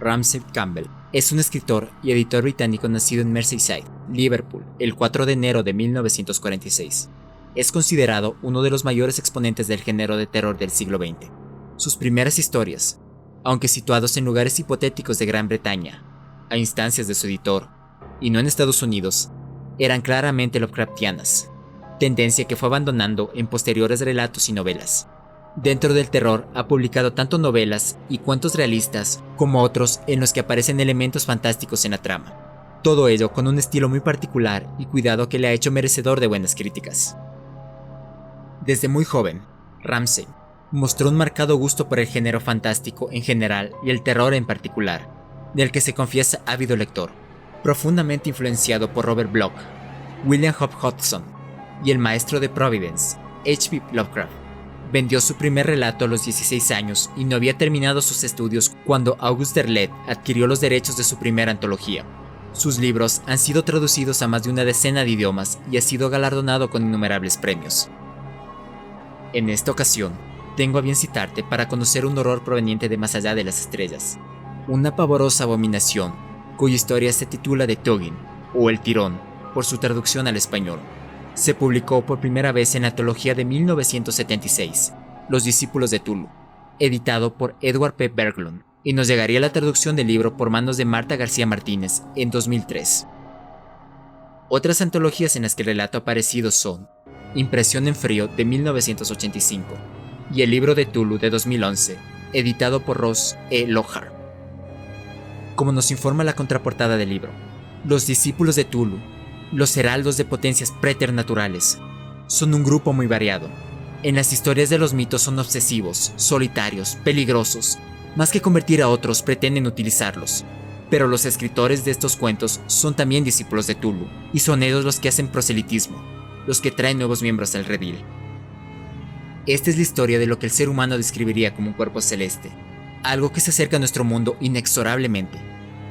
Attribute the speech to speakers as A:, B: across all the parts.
A: Ramsey Campbell es un escritor y editor británico nacido en Merseyside, Liverpool, el 4 de enero de 1946. Es considerado uno de los mayores exponentes del género de terror del siglo XX. Sus primeras historias, aunque situados en lugares hipotéticos de Gran Bretaña, a instancias de su editor, y no en Estados Unidos, eran claramente Lovecraftianas, tendencia que fue abandonando en posteriores relatos y novelas. Dentro del terror ha publicado tanto novelas y cuentos realistas como otros en los que aparecen elementos fantásticos en la trama. Todo ello con un estilo muy particular y cuidado que le ha hecho merecedor de buenas críticas. Desde muy joven, Ramsey mostró un marcado gusto por el género fantástico en general y el terror en particular, del que se confiesa ávido lector, profundamente influenciado por Robert Bloch, William Hope Hodgson y el maestro de Providence, H.P. Lovecraft. Vendió su primer relato a los 16 años y no había terminado sus estudios cuando Auguste Derleth adquirió los derechos de su primera antología. Sus libros han sido traducidos a más de una decena de idiomas y ha sido galardonado con innumerables premios. En esta ocasión, tengo a bien citarte para conocer un horror proveniente de más allá de las estrellas, una pavorosa abominación cuya historia se titula The Tuggin, o El Tirón, por su traducción al español. Se publicó por primera vez en la antología de 1976, Los Discípulos de Tulu, editado por Edward P. Berglund, y nos llegaría la traducción del libro por manos de Marta García Martínez en 2003. Otras antologías en las que el relato ha aparecido son Impresión en Frío de 1985 y El Libro de Tulu de 2011, editado por Ross E. Lohar. Como nos informa la contraportada del libro, los discípulos de Tulu, los heraldos de potencias preternaturales, son un grupo muy variado. En las historias de los mitos son obsesivos, solitarios, peligrosos. Más que convertir a otros, pretenden utilizarlos. Pero los escritores de estos cuentos son también discípulos de Tulu, y son ellos los que hacen proselitismo, los que traen nuevos miembros al redil. Esta es la historia de lo que el ser humano describiría como un cuerpo celeste, algo que se acerca a nuestro mundo inexorablemente,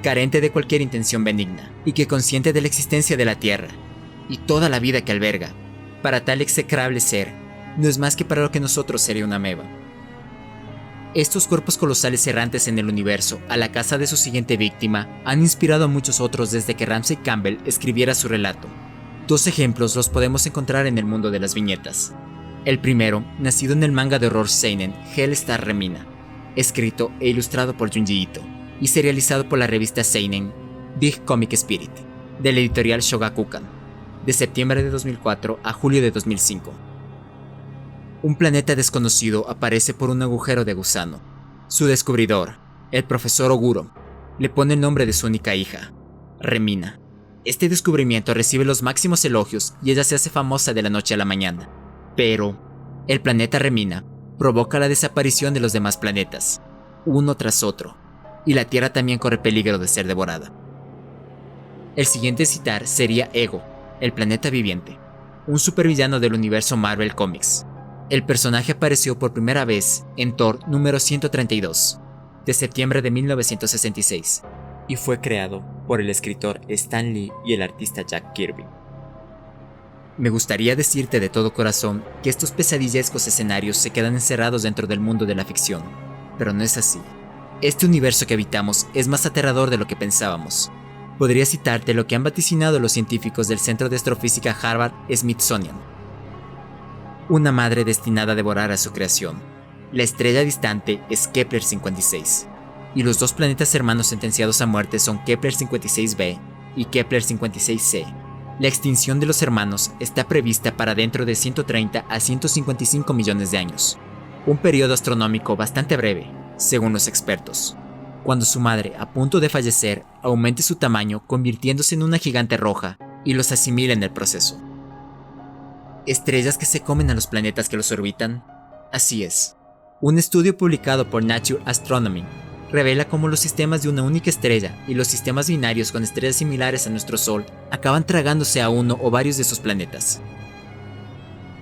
A: carente de cualquier intención benigna, y que consciente de la existencia de la Tierra, y toda la vida que alberga, para tal execrable ser, no es más que para lo que nosotros sería una ameba. Estos cuerpos colosales errantes en el universo, a la caza de su siguiente víctima, han inspirado a muchos otros desde que Ramsey Campbell escribiera su relato. Dos ejemplos los podemos encontrar en el mundo de las viñetas. El primero, nacido en el manga de horror seinen Hell Star Remina, escrito e ilustrado por Junji Ito, y serializado por la revista seinen Big Comic Spirit, de la editorial Shogakukan, de septiembre de 2004 a julio de 2005. Un planeta desconocido aparece por un agujero de gusano. Su descubridor, el profesor Oguro, le pone el nombre de su única hija, Remina. Este descubrimiento recibe los máximos elogios y ella se hace famosa de la noche a la mañana. Pero, el planeta Remina provoca la desaparición de los demás planetas, uno tras otro, y la Tierra también corre peligro de ser devorada. El siguiente a citar sería Ego, el planeta viviente, un supervillano del universo Marvel Comics. El personaje apareció por primera vez en Thor número 132, de septiembre de 1966, y fue creado por el escritor Stan Lee y el artista Jack Kirby. Me gustaría decirte de todo corazón que estos pesadillescos escenarios se quedan encerrados dentro del mundo de la ficción, pero no es así. Este universo que habitamos es más aterrador de lo que pensábamos. Podría citarte lo que han vaticinado los científicos del Centro de Astrofísica Harvard-Smithsonian. Una madre destinada a devorar a su creación. La estrella distante es Kepler 56, y los dos planetas hermanos sentenciados a muerte son Kepler 56b y Kepler 56c. La extinción de los hermanos está prevista para dentro de 130 a 155 millones de años, un periodo astronómico bastante breve, según los expertos, cuando su madre, a punto de fallecer, aumente su tamaño convirtiéndose en una gigante roja y los asimila en el proceso. ¿Estrellas que se comen a los planetas que los orbitan? Así es. Un estudio publicado por Nature Astronomy revela cómo los sistemas de una única estrella y los sistemas binarios con estrellas similares a nuestro Sol acaban tragándose a uno o varios de sus planetas.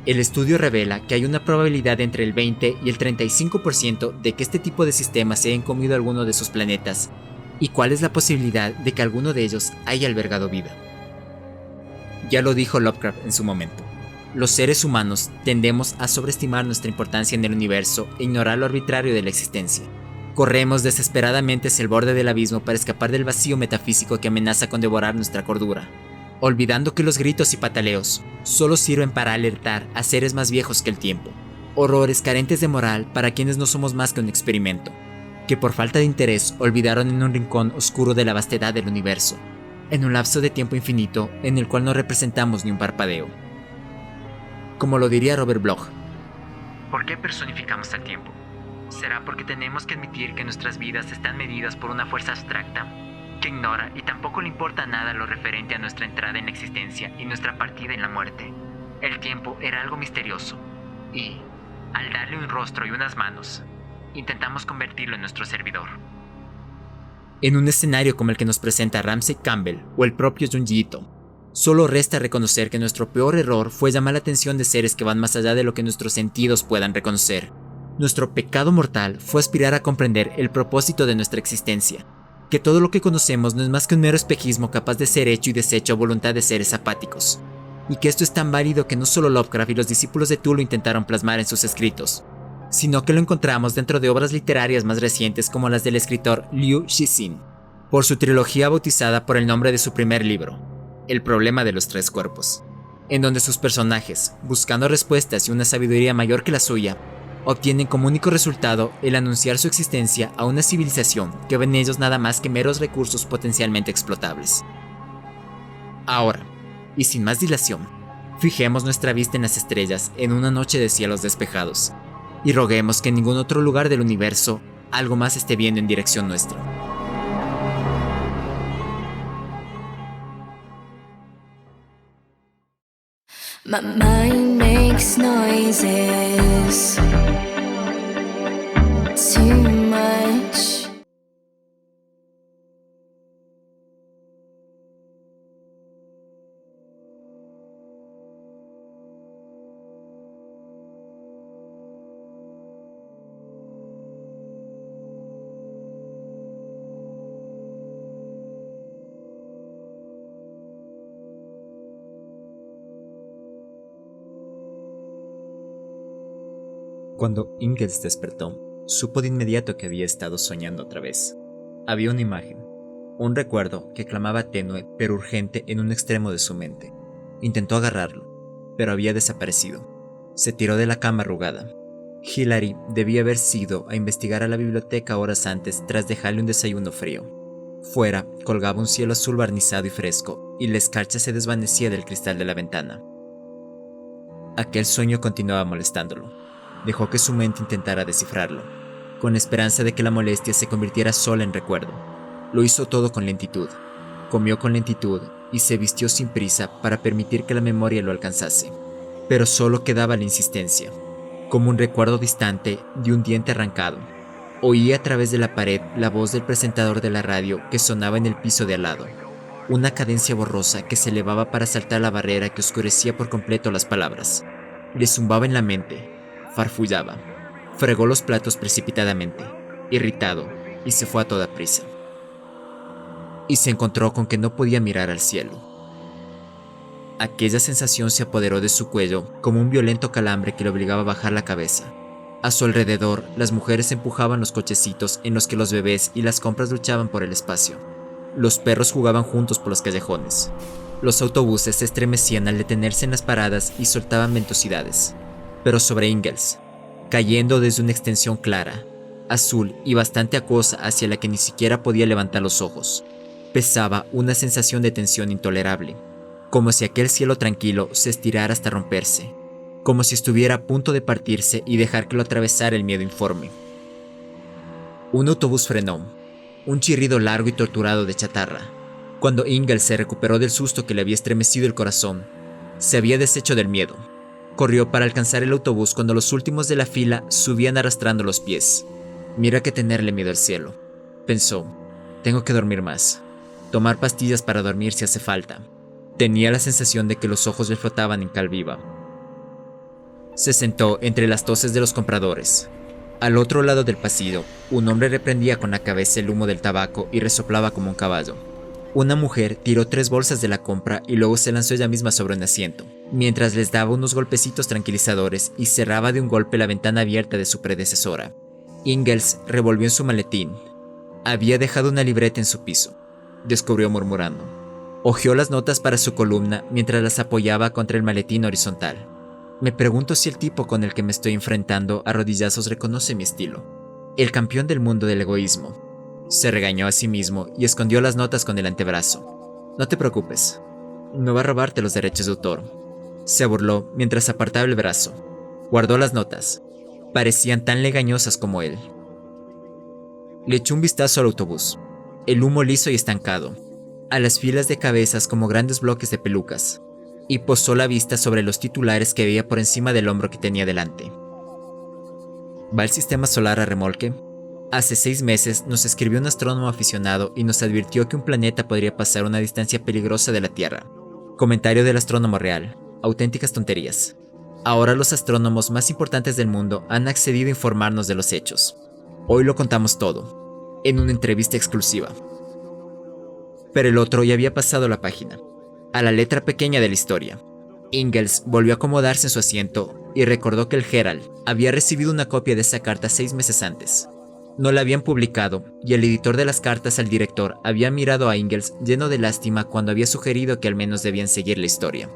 A: El estudio revela que hay una probabilidad entre el 20 y el 35% de que este tipo de sistemas se hayan comido alguno de sus planetas, y cuál es la posibilidad de que alguno de ellos haya albergado vida. Ya lo dijo Lovecraft en su momento. Los seres humanos tendemos a sobreestimar nuestra importancia en el universo e ignorar lo arbitrario de la existencia, Corremos desesperadamente hacia el borde del abismo para escapar del vacío metafísico que amenaza con devorar nuestra cordura, olvidando que los gritos y pataleos solo sirven para alertar a seres más viejos que el tiempo, horrores carentes de moral para quienes no somos más que un experimento, que por falta de interés olvidaron en un rincón oscuro de la vastedad del universo, en un lapso de tiempo infinito en el cual no representamos ni un parpadeo. Como lo diría Robert Bloch, ¿por qué personificamos al tiempo? ¿Será porque tenemos que admitir que nuestras vidas están medidas por una fuerza abstracta que ignora y tampoco le importa nada lo referente a nuestra entrada en la existencia y nuestra partida en la muerte? El tiempo era algo misterioso y, al darle un rostro y unas manos, intentamos convertirlo en nuestro servidor. En un escenario como el que nos presenta Ramsey Campbell o el propio Junji Ito, solo resta reconocer que nuestro peor error fue llamar la atención de seres que van más allá de lo que nuestros sentidos puedan reconocer. Nuestro pecado mortal fue aspirar a comprender el propósito de nuestra existencia, que todo lo que conocemos no es más que un mero espejismo capaz de ser hecho y deshecho a voluntad de seres apáticos, y que esto es tan válido que no solo Lovecraft y los discípulos de Cthulhu lo intentaron plasmar en sus escritos, sino que lo encontramos dentro de obras literarias más recientes como las del escritor Liu Cixin, por su trilogía bautizada por el nombre de su primer libro, El problema de los tres cuerpos, en donde sus personajes, buscando respuestas y una sabiduría mayor que la suya, obtienen como único resultado el anunciar su existencia a una civilización que ve en ellos nada más que meros recursos potencialmente explotables. Ahora, y sin más dilación, fijemos nuestra vista en las estrellas en una noche de cielos despejados, y roguemos que en ningún otro lugar del universo algo más esté viendo en dirección nuestra.
B: My mind makes noises too much.
A: Cuando Ingalls despertó, supo de inmediato que había estado soñando otra vez. Había una imagen, un recuerdo que clamaba tenue pero urgente en un extremo de su mente. Intentó agarrarlo, pero había desaparecido. Se tiró de la cama arrugada. Hilary debía haber ido a investigar a la biblioteca horas antes tras dejarle un desayuno frío. Fuera colgaba un cielo azul barnizado y fresco, y la escarcha se desvanecía del cristal de la ventana. Aquel sueño continuaba molestándolo. Dejó que su mente intentara descifrarlo, con la esperanza de que la molestia se convirtiera sola en recuerdo. Lo hizo todo con lentitud, comió con lentitud y se vistió sin prisa para permitir que la memoria lo alcanzase. Pero solo quedaba la insistencia, como un recuerdo distante de un diente arrancado. Oía a través de la pared la voz del presentador de la radio que sonaba en el piso de al lado, una cadencia borrosa que se elevaba para saltar la barrera que oscurecía por completo las palabras. Le zumbaba en la mente. Farfullaba, fregó los platos precipitadamente, irritado, y se fue a toda prisa. Y se encontró con que no podía mirar al cielo. Aquella sensación se apoderó de su cuello como un violento calambre que le obligaba a bajar la cabeza. A su alrededor, las mujeres empujaban los cochecitos en los que los bebés y las compras luchaban por el espacio. Los perros jugaban juntos por los callejones. Los autobuses se estremecían al detenerse en las paradas y soltaban ventosidades. Pero sobre Ingalls, cayendo desde una extensión clara, azul y bastante acuosa hacia la que ni siquiera podía levantar los ojos, pesaba una sensación de tensión intolerable, como si aquel cielo tranquilo se estirara hasta romperse, como si estuviera a punto de partirse y dejar que lo atravesara el miedo informe. Un autobús frenó, un chirrido largo y torturado de chatarra. Cuando Ingalls se recuperó del susto que le había estremecido el corazón, se había deshecho del miedo. Corrió para alcanzar el autobús cuando los últimos de la fila subían arrastrando los pies. Mira que tenerle miedo al cielo, pensó. Tengo que dormir más. Tomar pastillas para dormir si hace falta. Tenía la sensación de que los ojos le flotaban en cal viva. Se sentó entre las toses de los compradores. Al otro lado del pasillo, un hombre reprendía con la cabeza el humo del tabaco y resoplaba como un caballo. Una mujer tiró 3 bolsas de la compra y luego se lanzó ella misma sobre un asiento, mientras les daba unos golpecitos tranquilizadores y cerraba de un golpe la ventana abierta de su predecesora. Ingalls revolvió en su maletín. Había dejado una libreta en su piso, descubrió murmurando. Hojeó las notas para su columna mientras las apoyaba contra el maletín horizontal. Me pregunto si el tipo con el que me estoy enfrentando a rodillazos reconoce mi estilo. El campeón del mundo del egoísmo. Se regañó a sí mismo y escondió las notas con el antebrazo. No te preocupes, no va a robarte los derechos de autor. Se burló mientras apartaba el brazo. Guardó las notas. Parecían tan legañosas como él. Le echó un vistazo al autobús. El humo liso y estancado, a las filas de cabezas como grandes bloques de pelucas, y posó la vista sobre los titulares que veía por encima del hombro que tenía delante. ¿Va el sistema solar a remolque? Hace 6 meses nos escribió un astrónomo aficionado y nos advirtió que un planeta podría pasar una distancia peligrosa de la Tierra. Comentario del astrónomo real. Auténticas tonterías. Ahora los astrónomos más importantes del mundo han accedido a informarnos de los hechos. Hoy lo contamos todo, en una entrevista exclusiva. Pero el otro ya había pasado la página, a la letra pequeña de la historia. Ingalls volvió a acomodarse en su asiento y recordó que el Herald había recibido una copia de esa carta 6 meses antes. No la habían publicado y el editor de las cartas al director había mirado a Ingalls lleno de lástima cuando había sugerido que al menos debían seguir la historia.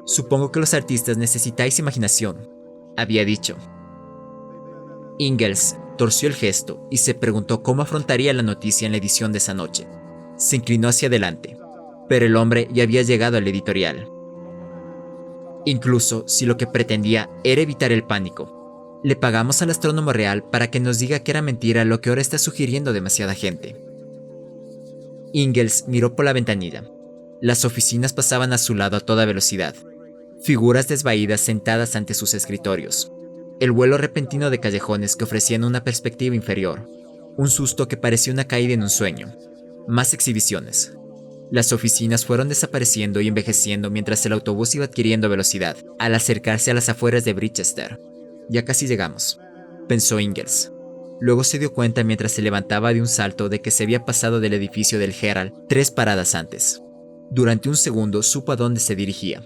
A: Supongo que los artistas necesitáis imaginación, había dicho. Ingalls torció el gesto y se preguntó cómo afrontaría la noticia en la edición de esa noche. Se inclinó hacia adelante, pero el hombre ya había llegado al editorial. Incluso si lo que pretendía era evitar el pánico, le pagamos al astrónomo real para que nos diga que era mentira lo que ahora está sugiriendo demasiada gente. Ingalls miró por la ventanilla. Las oficinas pasaban a su lado a toda velocidad. Figuras desvaídas sentadas ante sus escritorios. El vuelo repentino de callejones que ofrecían una perspectiva inferior. Un susto que parecía una caída en un sueño. Más exhibiciones. Las oficinas fueron desapareciendo y envejeciendo mientras el autobús iba adquiriendo velocidad, al acercarse a las afueras de Brichester. Ya casi llegamos, pensó Ingalls. Luego se dio cuenta mientras se levantaba de un salto de que se había pasado del edificio del Herald 3 paradas antes. Durante un segundo supo a dónde se dirigía.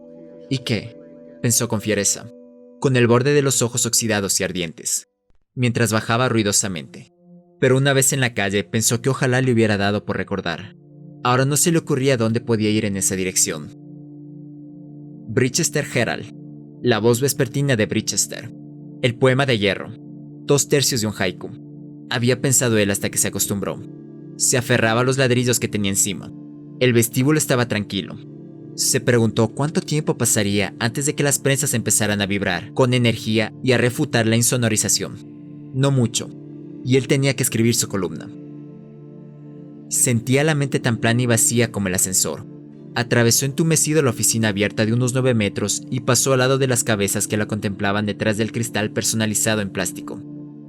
A: ¿Y qué?, pensó con fiereza, con el borde de los ojos oxidados y ardientes, mientras bajaba ruidosamente. Pero una vez en la calle pensó que ojalá le hubiera dado por recordar. Ahora no se le ocurría dónde podía ir en esa dirección. Brichester Herald, la voz vespertina de Brichester. El poema de hierro, 2/3 de un haiku. Había pensado él hasta que se acostumbró. Se aferraba a los ladrillos que tenía encima. El vestíbulo estaba tranquilo. Se preguntó cuánto tiempo pasaría antes de que las prensas empezaran a vibrar con energía y a refutar la insonorización. No mucho, y él tenía que escribir su columna. Sentía la mente tan plana y vacía como el ascensor. Atravesó entumecido la oficina abierta de unos 9 metros y pasó al lado de las cabezas que la contemplaban detrás del cristal personalizado en plástico.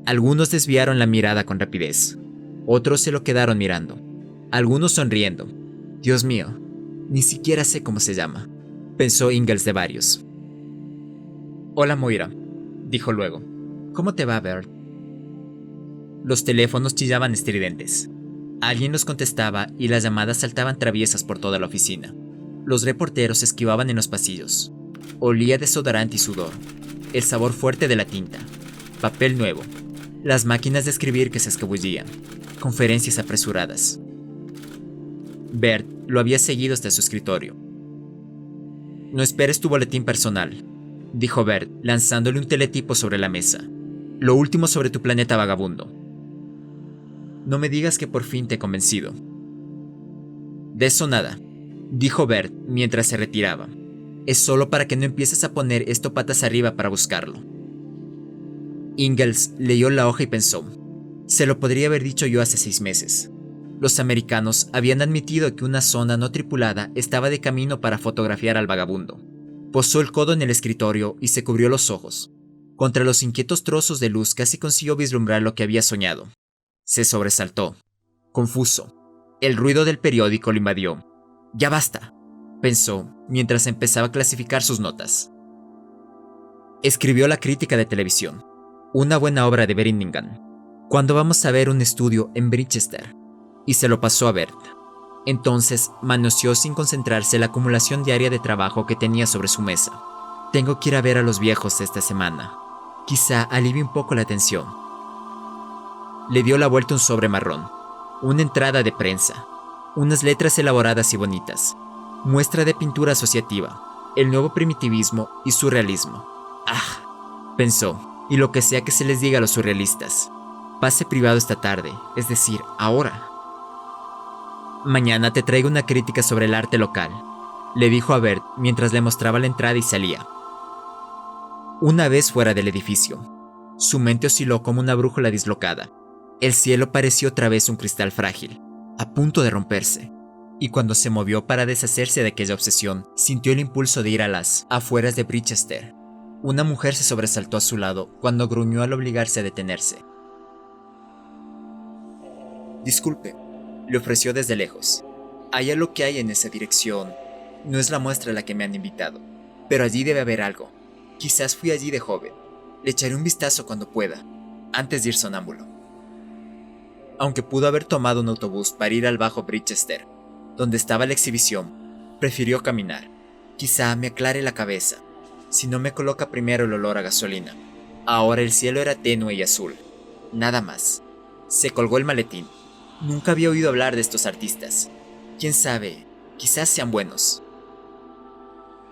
A: Algunos desviaron la mirada con rapidez. Otros se lo quedaron mirando. Algunos sonriendo. Dios mío, ni siquiera sé cómo se llama, pensó Ingalls de varios. Hola Moira, dijo luego. ¿Cómo te va, Bert? Los teléfonos chillaban estridentes. Alguien los contestaba y las llamadas saltaban traviesas por toda la oficina. Los reporteros esquivaban en los pasillos. Olía desodorante y sudor, el sabor fuerte de la tinta, papel nuevo, las máquinas de escribir que se escabullían, conferencias apresuradas. Bert lo había seguido hasta su escritorio. No esperes tu boletín personal, dijo Bert, lanzándole un teletipo sobre la mesa. Lo último sobre tu planeta vagabundo. No me digas que por fin te he convencido. De eso nada, dijo Bert mientras se retiraba. Es solo para que no empieces a poner esto patas arriba para buscarlo. Ingalls leyó la hoja y pensó, se lo podría haber dicho yo hace 6 meses. Los americanos habían admitido que una sonda no tripulada estaba de camino para fotografiar al vagabundo. Posó el codo en el escritorio y se cubrió los ojos. Contra los inquietos trozos de luz casi consiguió vislumbrar lo que había soñado. Se sobresaltó, confuso. El ruido del periódico lo invadió. Ya basta, pensó, mientras empezaba a clasificar sus notas. Escribió la crítica de televisión, una buena obra de Birmingham. ¿Cuándo vamos a ver un estudio en Brichester? Y se lo pasó a Bert. Entonces manoseó sin concentrarse la acumulación diaria de trabajo que tenía sobre su mesa. Tengo que ir a ver a los viejos esta semana. Quizá alivie un poco la tensión. Le dio la vuelta un sobre marrón. Una entrada de prensa. Unas letras elaboradas y bonitas. Muestra de pintura asociativa. El nuevo primitivismo y surrealismo. ¡Ah! Pensó. Y lo que sea que se les diga a los surrealistas. Pase privado esta tarde, es decir, ahora. Mañana te traigo una crítica sobre el arte local, le dijo a Bert mientras le mostraba la entrada y salía. Una vez fuera del edificio, su mente osciló como una brújula dislocada. El cielo pareció otra vez un cristal frágil, a punto de romperse, y cuando se movió para deshacerse de aquella obsesión, sintió el impulso de ir a las afueras de Brichester. Una mujer se sobresaltó a su lado cuando gruñó al obligarse a detenerse. Disculpe, le ofreció desde lejos. Hay algo que hay en esa dirección. No es la muestra a la que me han invitado, pero allí debe haber algo. Quizás fui allí de joven. Le echaré un vistazo cuando pueda, antes de ir sonámbulo. Aunque pudo haber tomado un autobús para ir al Bajo Brichester, donde estaba la exhibición, prefirió caminar. Quizá me aclare la cabeza, si no me coloca primero el olor a gasolina. Ahora el cielo era tenue y azul. Nada más. Se colgó el maletín. Nunca había oído hablar de estos artistas. Quién sabe, quizás sean buenos.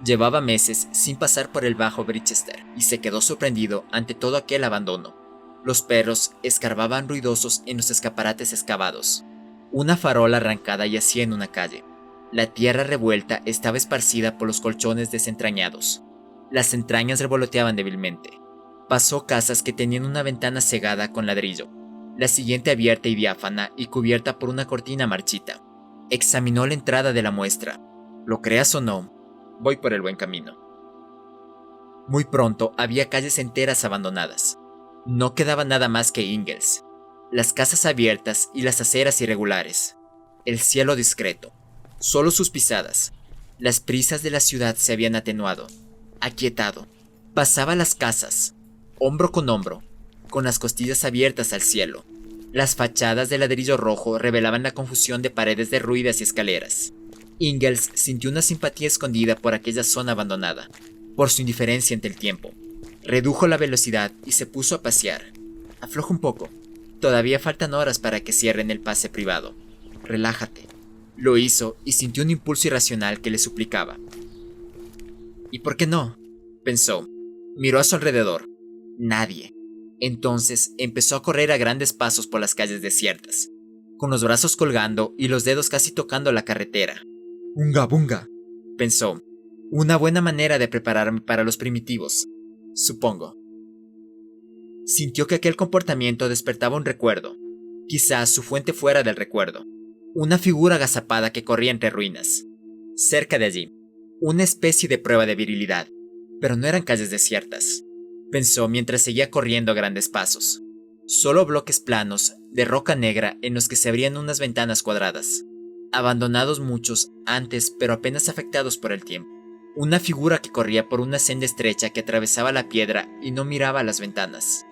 A: Llevaba meses sin pasar por el Bajo Brichester y se quedó sorprendido ante todo aquel abandono. Los perros escarbaban ruidosos en los escaparates excavados. Una farola arrancada yacía en una calle. La tierra revuelta estaba esparcida por los colchones desentrañados. Las entrañas revoloteaban débilmente. Pasó casas que tenían una ventana cegada con ladrillo, la siguiente abierta y diáfana y cubierta por una cortina marchita. Examinó la entrada de la muestra. Lo creas o no, voy por el buen camino. Muy pronto había calles enteras abandonadas. No quedaba nada más que Ingalls, las casas abiertas y las aceras irregulares. El cielo discreto, solo sus pisadas. Las prisas de la ciudad se habían atenuado, aquietado. Pasaba las casas, hombro con hombro, con las costillas abiertas al cielo. Las fachadas de ladrillo rojo revelaban la confusión de paredes derruidas y escaleras. Ingalls sintió una simpatía escondida por aquella zona abandonada, por su indiferencia ante el tiempo. Redujo la velocidad y se puso a pasear. Afloja un poco. Todavía faltan horas para que cierren el pase privado. Relájate. Lo hizo y sintió un impulso irracional que le suplicaba. ¿Y por qué no?, pensó. Miró a su alrededor. Nadie. Entonces empezó a correr a grandes pasos por las calles desiertas, con los brazos colgando y los dedos casi tocando la carretera. «Unga bunga», pensó. «Una buena manera de prepararme para los primitivos, supongo». Sintió que aquel comportamiento despertaba un recuerdo. Quizás su fuente fuera del recuerdo. Una figura agazapada que corría entre ruinas. Cerca de allí, una especie de prueba de virilidad. Pero no eran calles desiertas, pensó mientras seguía corriendo a grandes pasos. Solo bloques planos, de roca negra en los que se abrían unas ventanas cuadradas. Abandonados muchos antes, pero apenas afectados por el tiempo. Una figura que corría por una senda estrecha que atravesaba la piedra y no miraba a las ventanas.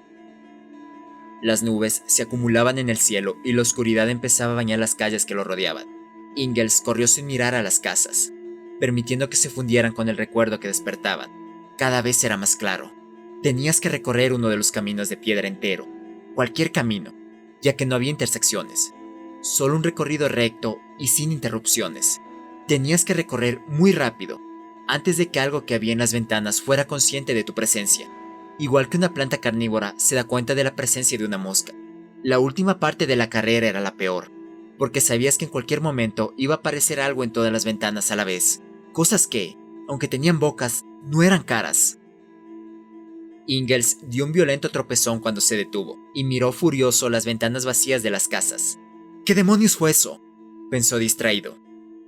A: Las nubes se acumulaban en el cielo y la oscuridad empezaba a bañar las calles que lo rodeaban. Ingalls corrió sin mirar a las casas, permitiendo que se fundieran con el recuerdo que despertaban. Cada vez era más claro. Tenías que recorrer uno de los caminos de piedra entero, cualquier camino, ya que no había intersecciones. Solo un recorrido recto y sin interrupciones. Tenías que recorrer muy rápido, antes de que algo que había en las ventanas fuera consciente de tu presencia. Igual que una planta carnívora se da cuenta de la presencia de una mosca. La última parte de la carrera era la peor, porque sabías que en cualquier momento iba a aparecer algo en todas las ventanas a la vez. Cosas que, aunque tenían bocas, no eran caras. Ingalls dio un violento tropezón cuando se detuvo, y miró furioso las ventanas vacías de las casas. ¿Qué demonios fue eso?, pensó distraído.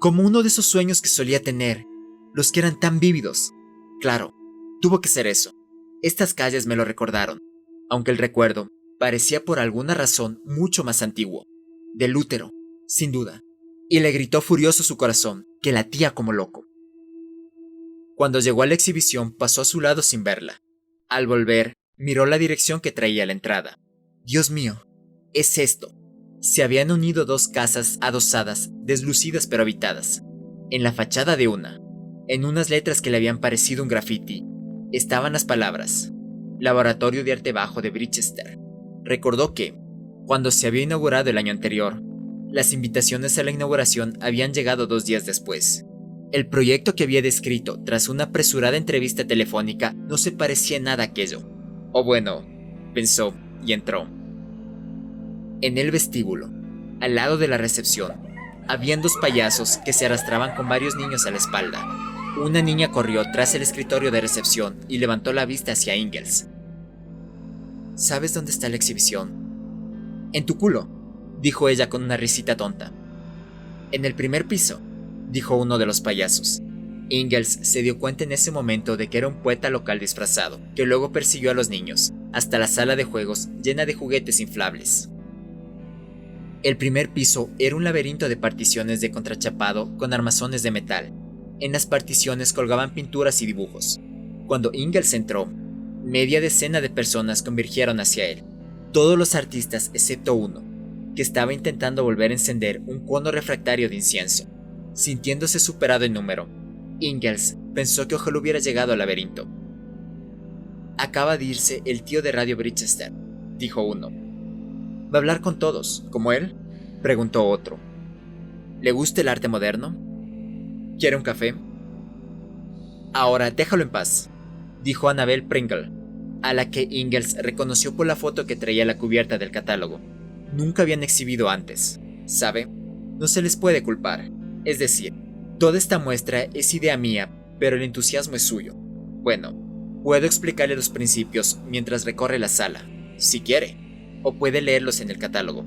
A: Como uno de esos sueños que solía tener, los que eran tan vívidos. Claro, tuvo que ser eso. Estas calles me lo recordaron, aunque el recuerdo parecía por alguna razón mucho más antiguo. Del útero, sin duda. Y le gritó furioso su corazón, que latía como loco. Cuando llegó a la exhibición, pasó a su lado sin verla. Al volver, miró la dirección que traía a la entrada. Dios mío, es esto. Se habían unido dos casas adosadas, deslucidas pero habitadas. En la fachada de una, en unas letras que le habían parecido un graffiti, estaban las palabras: Laboratorio de Arte Bajo de Brichester. Recordó que, cuando se había inaugurado el año anterior. Las invitaciones a la inauguración habían llegado 2 días después. El proyecto que había descrito tras una apresurada entrevista telefónica no se parecía en nada a aquello. O bueno, pensó y entró. En el vestíbulo, al lado de la recepción, habían 2 payasos que se arrastraban con varios niños a la espalda. Una niña corrió tras el escritorio de recepción y levantó la vista hacia Ingalls. ¿Sabes dónde está la exhibición? En tu culo, dijo ella con una risita tonta. En el primer piso, dijo uno de los payasos. Ingalls se dio cuenta en ese momento de que era un poeta local disfrazado, que luego persiguió a los niños, hasta la sala de juegos llena de juguetes inflables. El primer piso era un laberinto de particiones de contrachapado con armazones de metal. En las particiones colgaban pinturas y dibujos. Cuando Ingalls entró, media decena de personas convergieron hacia él. Todos los artistas excepto uno, que estaba intentando volver a encender un cono refractario de incienso. Sintiéndose superado en número, Ingalls pensó que ojalá hubiera llegado al laberinto. Acaba de irse el tío de Radio Bridgester, dijo uno. ¿Va a hablar con todos, como él?, preguntó otro. ¿Le gusta el arte moderno? ¿Quiere un café? Ahora déjalo en paz, dijo Annabel Pringle, a la que Ingalls reconoció por la foto que traía la cubierta del catálogo. Nunca habían exhibido antes, ¿sabe? No se les puede culpar. Es decir, toda esta muestra es idea mía, pero el entusiasmo es suyo. Bueno, puedo explicarle los principios mientras recorre la sala, si quiere, o puede leerlos en el catálogo.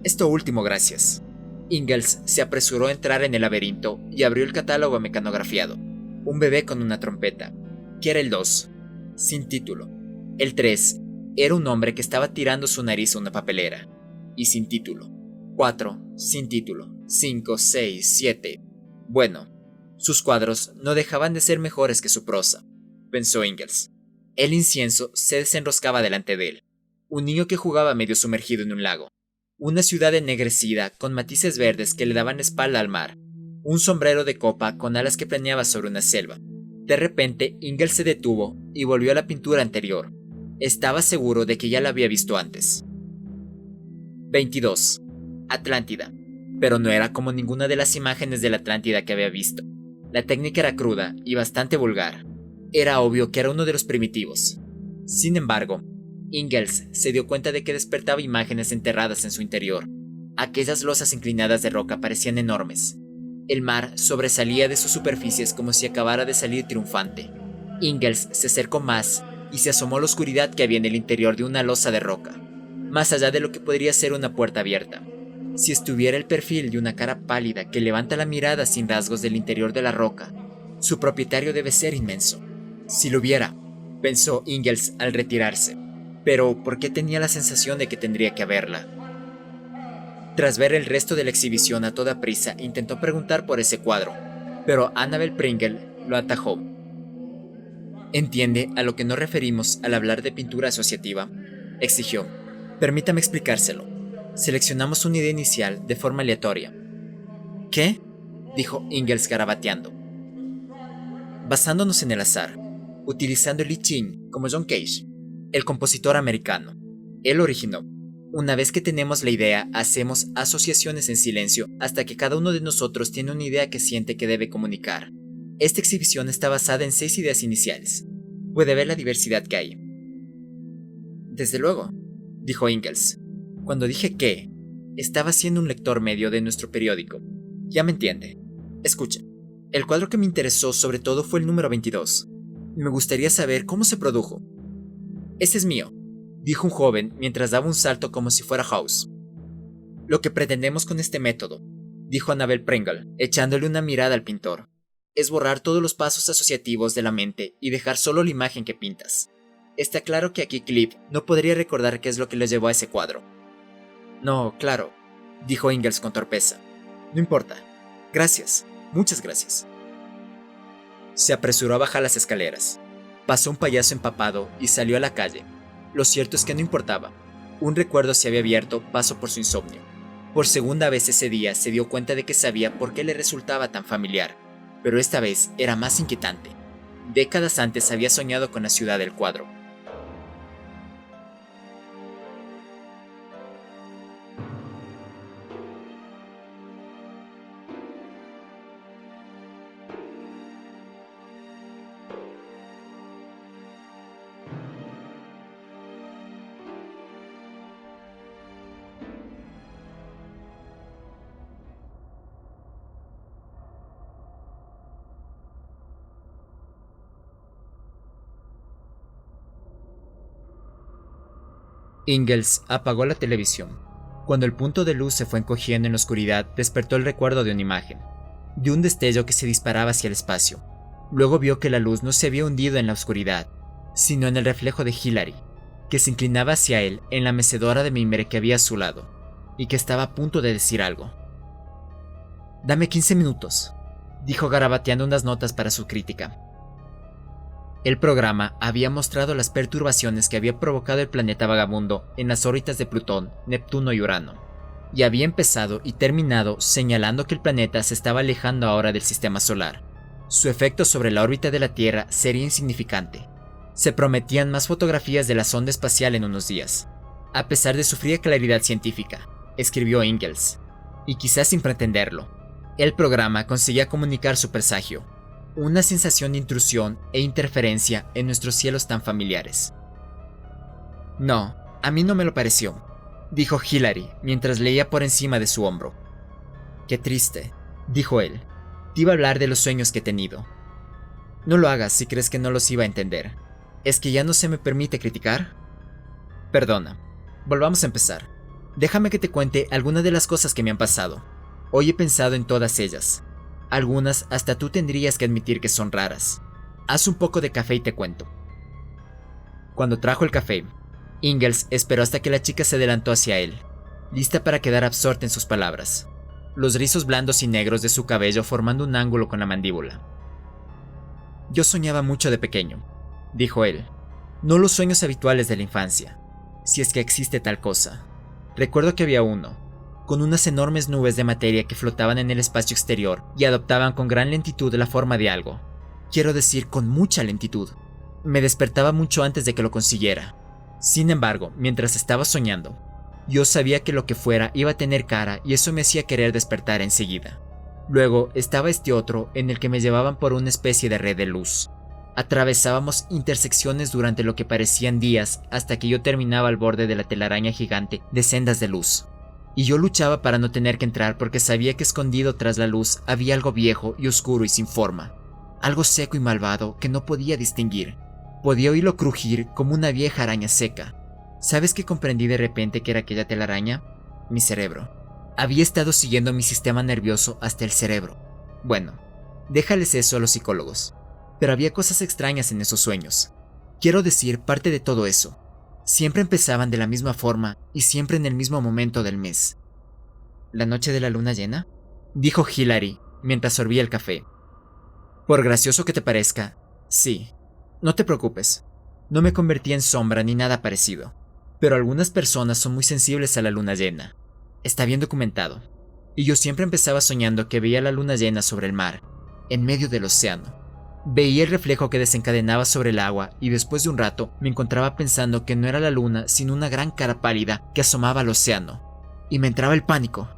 A: Esto último, gracias. Ingalls se apresuró a entrar en el laberinto y abrió el catálogo mecanografiado. Un bebé con una trompeta, que era el 2, sin título. El 3 era un hombre que estaba tirando su nariz a una papelera, y sin título. 4, sin título. 5, 6, 7. Bueno, sus cuadros no dejaban de ser mejores que su prosa, pensó Ingalls. El incienso se desenroscaba delante de él. Un niño que jugaba medio sumergido en un lago. Una ciudad ennegrecida con matices verdes que le daban espalda al mar. Un sombrero de copa con alas que planeaba sobre una selva. De repente, Ingalls se detuvo y volvió a la pintura anterior. Estaba seguro de que ya la había visto antes. 22. Atlántida. Pero no era como ninguna de las imágenes de la Atlántida que había visto. La técnica era cruda y bastante vulgar. Era obvio que era uno de los primitivos. Sin embargo, Ingalls se dio cuenta de que despertaba imágenes enterradas en su interior. Aquellas losas inclinadas de roca parecían enormes. El mar sobresalía de sus superficies como si acabara de salir triunfante. Ingalls se acercó más y se asomó a la oscuridad que había en el interior de una losa de roca, más allá de lo que podría ser una puerta abierta. Si estuviera el perfil de una cara pálida que levanta la mirada sin rasgos del interior de la roca, su propietario debe ser inmenso. Si lo viera, pensó Ingalls al retirarse. Pero, ¿por qué tenía la sensación de que tendría que haberla? Tras ver el resto de la exhibición a toda prisa, intentó preguntar por ese cuadro, pero Annabel Pringle lo atajó. ¿Entiende a lo que nos referimos al hablar de pintura asociativa?, exigió. Permítame explicárselo. Seleccionamos una idea inicial de forma aleatoria. ¿Qué?, dijo Ingalls garabateando. Basándonos en el azar, utilizando el I Ching como John Cage, el compositor americano. Él originó. Una vez que tenemos la idea, hacemos asociaciones en silencio hasta que cada uno de nosotros tiene una idea que siente que debe comunicar. Esta exhibición está basada en 6 ideas iniciales. Puede ver la diversidad que hay. Desde luego, dijo Ingalls. Cuando dije que, estaba siendo un lector medio de nuestro periódico. Ya me entiende. Escuche, el cuadro que me interesó sobre todo fue el número 22. Me gustaría saber cómo se produjo. Ese es mío, dijo un joven mientras daba un salto como si fuera House. Lo que pretendemos con este método, dijo Annabel Pringle, echándole una mirada al pintor, es borrar todos los pasos asociativos de la mente y dejar solo la imagen que pintas. Está claro que aquí Cliff no podría recordar qué es lo que le llevó a ese cuadro. No, claro, dijo Ingalls con torpeza. No importa. Gracias, muchas gracias. Se apresuró a bajar las escaleras. Pasó un payaso empapado y salió a la calle. Lo cierto es que no importaba. Un recuerdo se había abierto paso por su insomnio. Por segunda vez ese día se dio cuenta de que sabía por qué le resultaba tan familiar, pero esta vez era más inquietante. Décadas antes había soñado con la ciudad del cuadro. Ingalls apagó la televisión. Cuando el punto de luz se fue encogiendo en la oscuridad, despertó el recuerdo de una imagen, de un destello que se disparaba hacia el espacio. Luego vio que la luz no se había hundido en la oscuridad, sino en el reflejo de Hilary, que se inclinaba hacia él en la mecedora de mimbre que había a su lado, y que estaba a punto de decir algo. «Dame 15 minutos», dijo garabateando unas notas para su crítica. El programa había mostrado las perturbaciones que había provocado el planeta vagabundo en las órbitas de Plutón, Neptuno y Urano, y había empezado y terminado señalando que el planeta se estaba alejando ahora del sistema solar. Su efecto sobre la órbita de la Tierra sería insignificante. Se prometían más fotografías de la sonda espacial en unos días, a pesar de su fría claridad científica, escribió Ingalls, y quizás sin pretenderlo. El programa conseguía comunicar su presagio, una sensación de intrusión e interferencia en nuestros cielos tan familiares. «No, a mí no me lo pareció», dijo Hilary mientras leía por encima de su hombro. «Qué triste», dijo él. «Te iba a hablar de los sueños que he tenido». «No lo hagas si crees que no los iba a entender. ¿Es que ya no se me permite criticar?» «Perdona. Volvamos a empezar. Déjame que te cuente algunas de las cosas que me han pasado. Hoy he pensado en todas ellas. Algunas hasta tú tendrías que admitir que son raras. Haz un poco de café y te cuento». Cuando trajo el café, Ingalls esperó hasta que la chica se adelantó hacia él, lista para quedar absorta en sus palabras, los rizos blandos y negros de su cabello formando un ángulo con la mandíbula. «Yo soñaba mucho de pequeño», dijo él. «No los sueños habituales de la infancia, si es que existe tal cosa. Recuerdo que había uno, con unas enormes nubes de materia que flotaban en el espacio exterior y adoptaban con gran lentitud la forma de algo. Quiero decir, con mucha lentitud. Me despertaba mucho antes de que lo consiguiera. Sin embargo, mientras estaba soñando, yo sabía que lo que fuera iba a tener cara y eso me hacía querer despertar enseguida. Luego estaba este otro en el que me llevaban por una especie de red de luz. Atravesábamos intersecciones durante lo que parecían días hasta que yo terminaba al borde de la telaraña gigante de sendas de luz. Y yo luchaba para no tener que entrar porque sabía que escondido tras la luz había algo viejo y oscuro y sin forma. Algo seco y malvado que no podía distinguir. Podía oírlo crujir como una vieja araña seca. ¿Sabes qué comprendí de repente que era aquella telaraña? Mi cerebro. Había estado siguiendo mi sistema nervioso hasta el cerebro. Bueno, déjales eso a los psicólogos. Pero había cosas extrañas en esos sueños. Quiero decir, parte de todo eso. Siempre empezaban de la misma forma y siempre en el mismo momento del mes. ¿La noche de la luna llena?, dijo Hilary mientras sorbía el café. Por gracioso que te parezca, sí. No te preocupes. No me convertí en sombra ni nada parecido. Pero algunas personas son muy sensibles a la luna llena. Está bien documentado. Y yo siempre empezaba soñando que veía la luna llena sobre el mar, en medio del océano. Veía el reflejo que desencadenaba sobre el agua y después de un rato me encontraba pensando que no era la luna sino una gran cara pálida que asomaba al océano. Y me entraba el pánico.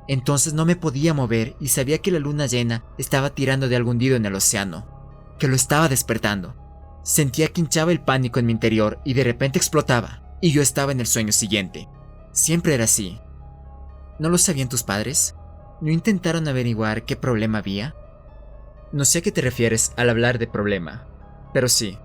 A: Entonces no me podía mover y sabía que la luna llena estaba tirando de algo hundido en el océano, que lo estaba despertando. Sentía que hinchaba el pánico en mi interior y de repente explotaba, y yo estaba en el sueño siguiente. Siempre era así. ¿No lo sabían tus padres? ¿No intentaron averiguar qué problema había? No sé a qué te refieres al hablar de problema, pero sí,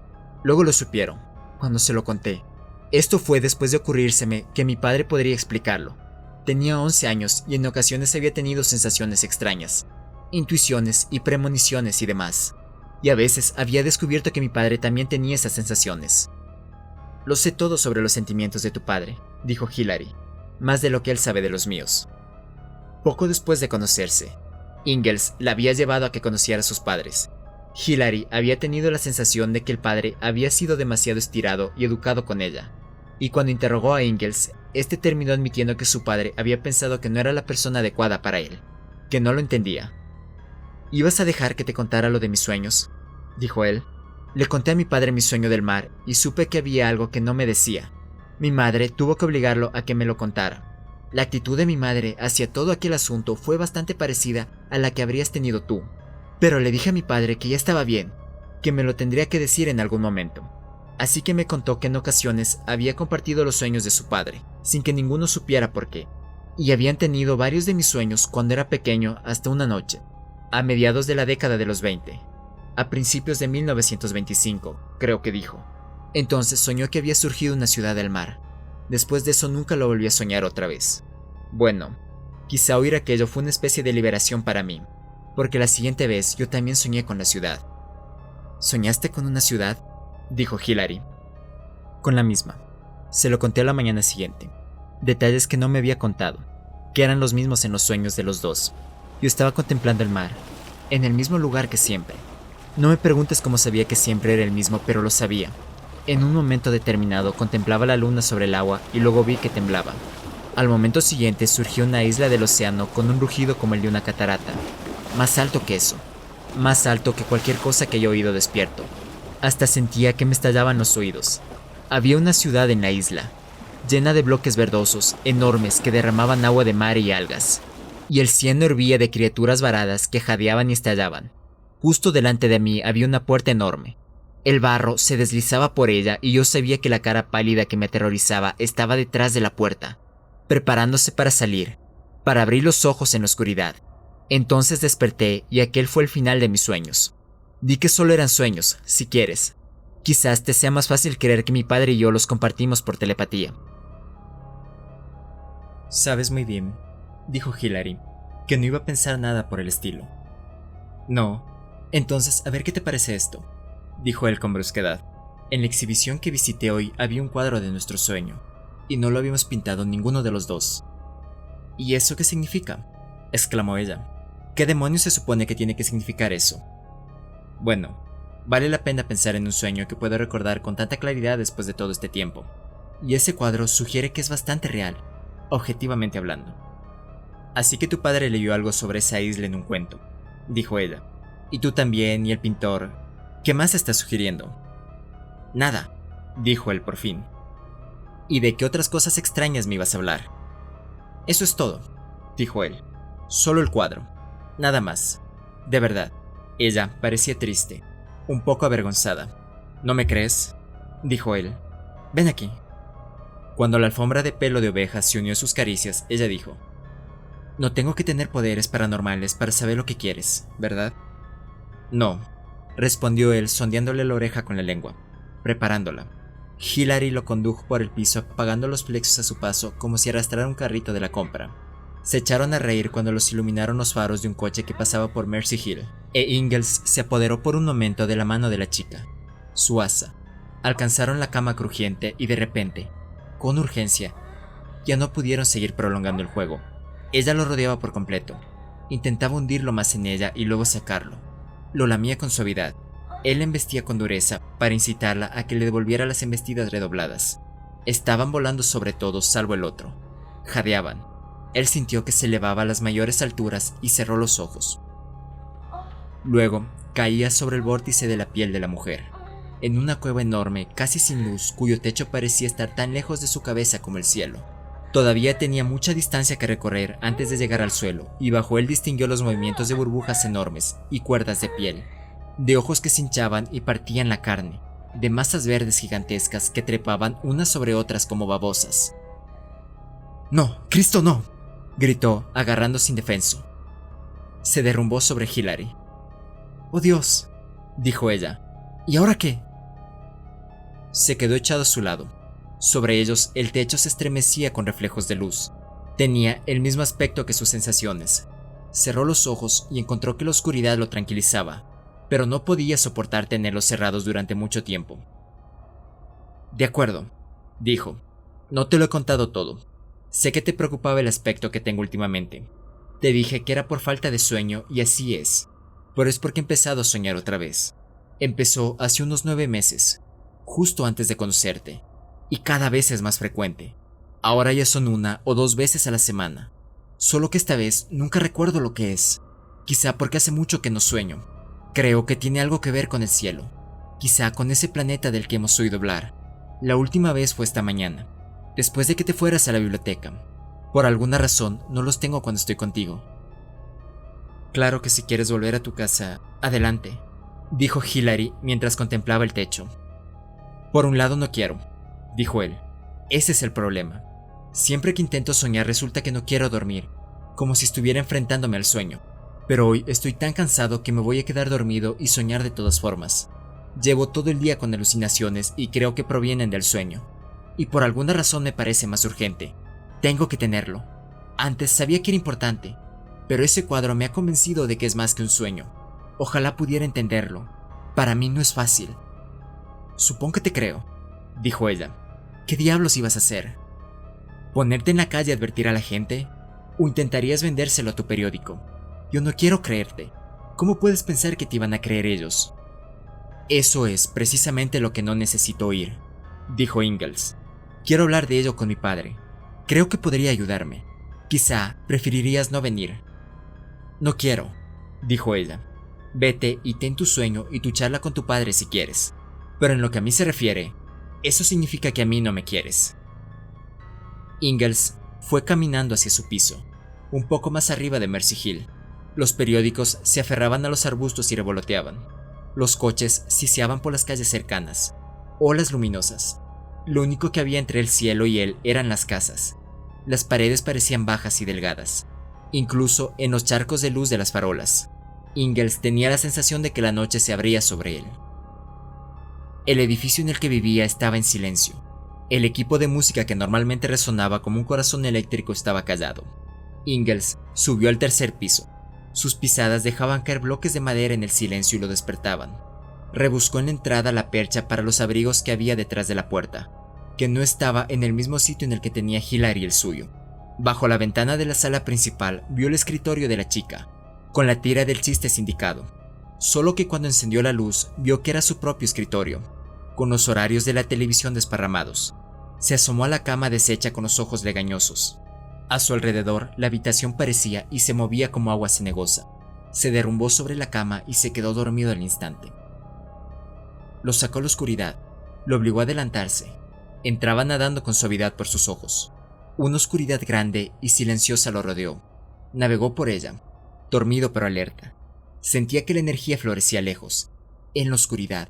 A: luego lo supieron, cuando se lo conté. Esto fue después de ocurrírseme que mi padre podría explicarlo. Tenía 11 años y en ocasiones había tenido sensaciones extrañas, intuiciones y premoniciones y demás. Y a veces había descubierto que mi padre también tenía esas sensaciones. Lo sé todo sobre los sentimientos de tu padre, dijo Hilary, más de lo que él sabe de los míos. Poco después de conocerse, Ingalls la había llevado a que conociera a sus padres. Hilary había tenido la sensación de que el padre había sido demasiado estirado y educado con ella, y cuando interrogó a Ingalls, este terminó admitiendo que su padre había pensado que no era la persona adecuada para él, que no lo entendía. ¿Ibas a dejar que te contara lo de mis sueños?, dijo él. Le conté a mi padre mi sueño del mar y supe que había algo que no me decía. Mi madre tuvo que obligarlo a que me lo contara. La actitud de mi madre hacia todo aquel asunto fue bastante parecida a la que habrías tenido tú. Pero le dije a mi padre que ya estaba bien, que me lo tendría que decir en algún momento. Así que me contó que en ocasiones había compartido los sueños de su padre, sin que ninguno supiera por qué. Y habían tenido varios de mis sueños cuando era pequeño hasta una noche, a mediados de la década de los 20, a principios de 1925, creo que dijo. Entonces soñó que había surgido una ciudad del mar. Después de eso nunca lo volví a soñar otra vez. Bueno, quizá oír aquello fue una especie de liberación para mí, porque la siguiente vez yo también soñé con la ciudad. ¿Soñaste con una ciudad?, dijo Hilary. Con la misma. Se lo conté a la mañana siguiente. Detalles que no me había contado, que eran los mismos en los sueños de los dos. Yo estaba contemplando el mar, en el mismo lugar que siempre. No me preguntes cómo sabía que siempre era el mismo, pero lo sabía. En un momento determinado contemplaba la luna sobre el agua y luego vi que temblaba. Al momento siguiente surgió una isla del océano con un rugido como el de una catarata. Más alto que eso. Más alto que cualquier cosa que haya oído despierto. Hasta sentía que me estallaban los oídos. Había una ciudad en la isla, llena de bloques verdosos, enormes, que derramaban agua de mar y algas. Y el cielo hervía de criaturas varadas que jadeaban y estallaban. Justo delante de mí había una puerta enorme. El barro se deslizaba por ella y yo sabía que la cara pálida que me aterrorizaba estaba detrás de la puerta, preparándose para salir, para abrir los ojos en la oscuridad. Entonces desperté y aquel fue el final de mis sueños. Di que solo eran sueños, si quieres. Quizás te sea más fácil creer que mi padre y yo los compartimos por telepatía. Sabes muy bien, dijo Hilary, que no iba a pensar nada por el estilo. No. Entonces, a ver qué te parece esto, dijo él con brusquedad. En la exhibición que visité hoy había un cuadro de nuestro sueño, y no lo habíamos pintado ninguno de los dos. ¿Y eso qué significa?, exclamó ella. ¿Qué demonios se supone que tiene que significar eso? Bueno, vale la pena pensar en un sueño que puedo recordar con tanta claridad después de todo este tiempo. Y ese cuadro sugiere que es bastante real, objetivamente hablando. Así que tu padre leyó algo sobre esa isla en un cuento, dijo ella. Y tú también, y el pintor. ¿Qué más estás sugiriendo? Nada, dijo él por fin. ¿Y de qué otras cosas extrañas me ibas a hablar? Eso es todo, dijo él. Solo el cuadro. Nada más. De verdad. Ella parecía triste, un poco avergonzada. ¿No me crees?, dijo él. Ven aquí. Cuando la alfombra de pelo de oveja se unió a sus caricias, ella dijo: no tengo que tener poderes paranormales para saber lo que quieres, ¿verdad? No, respondió él sondeándole la oreja con la lengua, preparándola. Hilary lo condujo por el piso apagando los plexos a su paso como si arrastrara un carrito de la compra. Se echaron a reír cuando los iluminaron los faros de un coche que pasaba por Mercy Hill, e Ingalls se apoderó por un momento de la mano de la chica, su asa. Alcanzaron la cama crujiente y de repente, con urgencia, ya no pudieron seguir prolongando el juego. Ella lo rodeaba por completo, intentaba hundirlo más en ella y luego sacarlo. Lo lamía con suavidad. Él la embestía con dureza para incitarla a que le devolviera las embestidas redobladas. Estaban volando sobre todos salvo el otro. Jadeaban. Él sintió que se elevaba a las mayores alturas y cerró los ojos. Luego caía sobre el vórtice de la piel de la mujer, en una cueva enorme, casi sin luz, cuyo techo parecía estar tan lejos de su cabeza como el cielo. Todavía tenía mucha distancia que recorrer antes de llegar al suelo, y bajo él distinguió los movimientos de burbujas enormes y cuerdas de piel, de ojos que se hinchaban y partían la carne, de masas verdes gigantescas que trepaban unas sobre otras como babosas. ¡No, Cristo, no!, gritó, agarrándose indefenso. Se derrumbó sobre Hilary. ¡Oh, Dios!, dijo ella. ¿Y ahora qué? Se quedó echado a su lado. Sobre ellos el techo se estremecía con reflejos de luz. Tenía el mismo aspecto que sus sensaciones. Cerró los ojos y encontró que la oscuridad lo tranquilizaba, pero no podía soportar tenerlos cerrados durante mucho tiempo. De acuerdo, dijo. No te lo he contado todo. Sé que te preocupaba el aspecto que tengo últimamente. Te dije que era por falta de sueño y así es. Pero es porque he empezado a soñar otra vez. Empezó hace unos 9 meses, justo antes de conocerte. Y cada vez es más frecuente. Ahora ya son 1 o 2 veces a la semana. Solo que esta vez nunca recuerdo lo que es. Quizá porque hace mucho que no sueño. Creo que tiene algo que ver con el cielo. Quizá con ese planeta del que hemos oído hablar. La última vez fue esta mañana, después de que te fueras a la biblioteca. Por alguna razón no los tengo cuando estoy contigo. Claro que si quieres volver a tu casa, adelante, dijo Hilary mientras contemplaba el techo. Por un lado no quiero, dijo él. Ese es el problema. Siempre que intento soñar resulta que no quiero dormir, como si estuviera enfrentándome al sueño. Pero hoy estoy tan cansado que me voy a quedar dormido y soñar de todas formas. Llevo todo el día con alucinaciones y creo que provienen del sueño. y por alguna razón me parece más urgente. Tengo que tenerlo. Antes sabía que era importante, pero ese cuadro me ha convencido de que es más que un sueño. Ojalá pudiera entenderlo. Para mí no es fácil. Supongo que te creo, dijo ella. ¿Qué diablos ibas a hacer? ¿Ponerte en la calle a advertir a la gente? ¿O intentarías vendérselo a tu periódico? Yo no quiero creerte. ¿Cómo puedes pensar que te iban a creer ellos? Eso es precisamente lo que no necesito oír, dijo Ingalls. Quiero hablar de ello con mi padre. Creo que podría ayudarme. Quizá preferirías no venir. No quiero, dijo ella. Vete y ten tu sueño y tu charla con tu padre si quieres. Pero en lo que a mí se refiere, eso significa que a mí no me quieres. Ingalls fue caminando hacia su piso, un poco más arriba de Mercy Hill. Los periódicos se aferraban a los arbustos y revoloteaban. Los coches siseaban por las calles cercanas. Olas luminosas. Lo único que había entre el cielo y él eran las casas. Las paredes parecían bajas y delgadas, incluso en los charcos de luz de las farolas. Ingalls tenía la sensación de que la noche se abría sobre él. El edificio en el que vivía estaba en silencio. El equipo de música que normalmente resonaba como un corazón eléctrico estaba callado. Ingalls subió al tercer piso. Sus pisadas dejaban caer bloques de madera en el silencio y lo despertaban. Rebuscó en la entrada la percha para los abrigos que había detrás de la puerta, que no estaba en el mismo sitio en el que tenía Hilary el suyo. Bajo la ventana de la sala principal vio el escritorio de la chica, con la tira del chiste sindicado, solo que cuando encendió la luz vio que era su propio escritorio, con los horarios de la televisión desparramados. Se asomó a la cama deshecha con los ojos legañosos. A su alrededor la habitación parecía y se movía como agua cenegosa. Se derrumbó sobre la cama y se quedó dormido al instante. Lo sacó a la oscuridad, lo obligó a adelantarse. Entraba nadando con suavidad por sus ojos. Una oscuridad grande y silenciosa lo rodeó. Navegó por ella, dormido pero alerta. Sentía que la energía florecía lejos, en la oscuridad.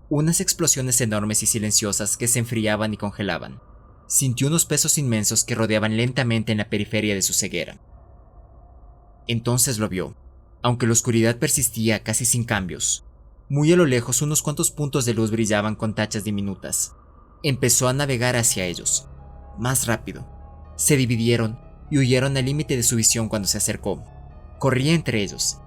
A: Unas explosiones enormes y silenciosas que se enfriaban y congelaban. Sintió unos pesos inmensos que rodeaban lentamente en la periferia de su ceguera. Entonces lo vio, aunque la oscuridad persistía casi sin cambios. Muy a lo lejos unos cuantos puntos de luz brillaban con tachas diminutas. Empezó a navegar hacia ellos, más rápido. Se dividieron y huyeron al límite de su visión cuando se acercó. Corría entre ellos,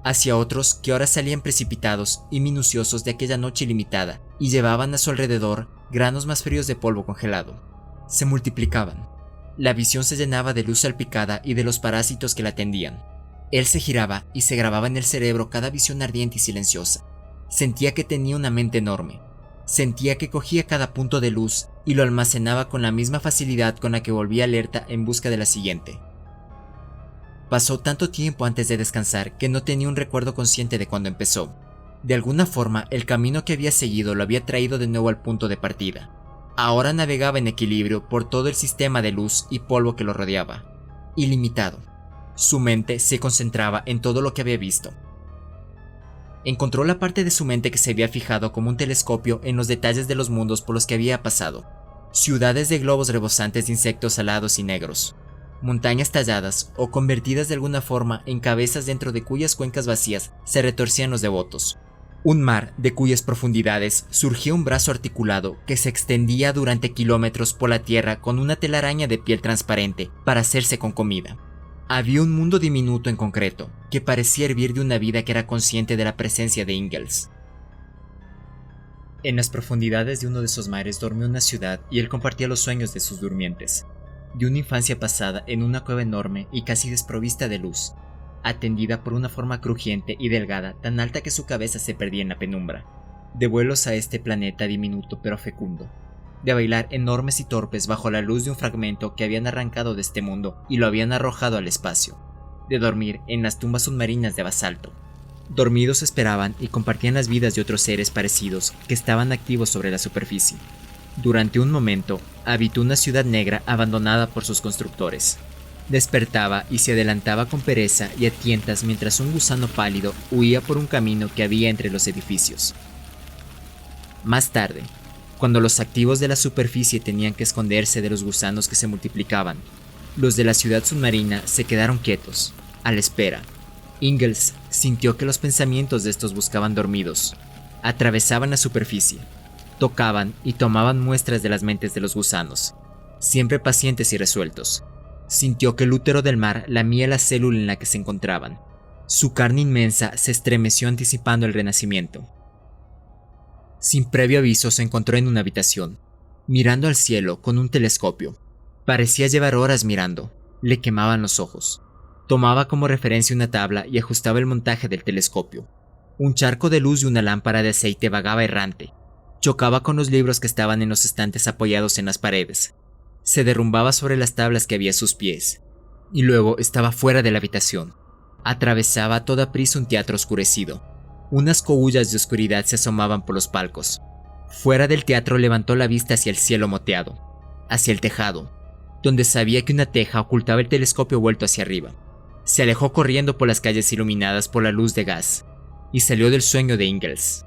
A: hacia otros que ahora salían precipitados y minuciosos de aquella noche ilimitada y llevaban a su alrededor granos más fríos de polvo congelado. Se multiplicaban. La visión se llenaba de luz salpicada y de los parásitos que la tendían. Él se giraba y se grababa en el cerebro cada visión ardiente y silenciosa. Sentía que tenía una mente enorme. Sentía que cogía cada punto de luz y lo almacenaba con la misma facilidad con la que volvía alerta en busca de la siguiente. Pasó tanto tiempo antes de descansar que no tenía un recuerdo consciente de cuándo empezó. De alguna forma, el camino que había seguido lo había traído de nuevo al punto de partida. Ahora navegaba en equilibrio por todo el sistema de luz y polvo que lo rodeaba. Ilimitado. Su mente se concentraba en todo lo que había visto. Encontró la parte de su mente que se había fijado como un telescopio en los detalles de los mundos por los que había pasado. Ciudades de globos rebosantes de insectos alados y negros. Montañas talladas o convertidas de alguna forma en cabezas dentro de cuyas cuencas vacías se retorcían los devotos. Un mar de cuyas profundidades surgía un brazo articulado que se extendía durante kilómetros por la tierra con una telaraña de piel transparente para hacerse con comida. Había un mundo diminuto en concreto, que parecía hervir de una vida que era consciente de la presencia de Ingalls. En las profundidades de uno de esos mares dormía una ciudad y él compartía los sueños de sus durmientes. De una infancia pasada en una cueva enorme y casi desprovista de luz, atendida por una forma crujiente y delgada tan alta que su cabeza se perdía en la penumbra. De vuelos a este planeta diminuto pero fecundo. De bailar enormes y torpes bajo la luz de un fragmento que habían arrancado de este mundo y lo habían arrojado al espacio. De dormir en las tumbas submarinas de basalto. Dormidos esperaban y compartían las vidas de otros seres parecidos que estaban activos sobre la superficie. Durante un momento, habitó una ciudad negra abandonada por sus constructores. Despertaba y se adelantaba con pereza y a tientas mientras un gusano pálido huía por un camino que había entre los edificios. Más tarde, cuando los activos de la superficie tenían que esconderse de los gusanos que se multiplicaban, los de la ciudad submarina se quedaron quietos, a la espera. Ingalls sintió que los pensamientos de estos buscaban dormidos. Atravesaban la superficie. Tocaban y tomaban muestras de las mentes de los gusanos, siempre pacientes y resueltos. Sintió que el útero del mar lamía la célula en la que se encontraban. Su carne inmensa se estremeció anticipando el renacimiento. Sin previo aviso se encontró en una habitación, mirando al cielo con un telescopio. Parecía llevar horas mirando, le quemaban los ojos. Tomaba como referencia una tabla y ajustaba el montaje del telescopio. Un charco de luz de una lámpara de aceite vagaba errante. Chocaba con los libros que estaban en los estantes apoyados en las paredes. Se derrumbaba sobre las tablas que había a sus pies. Y luego estaba fuera de la habitación. Atravesaba a toda prisa un teatro oscurecido. Unas cogullas de oscuridad se asomaban por los palcos. Fuera del teatro levantó la vista hacia el cielo moteado, hacia el tejado, donde sabía que una teja ocultaba el telescopio vuelto hacia arriba. Se alejó corriendo por las calles iluminadas por la luz de gas, y salió del sueño de Ingalls.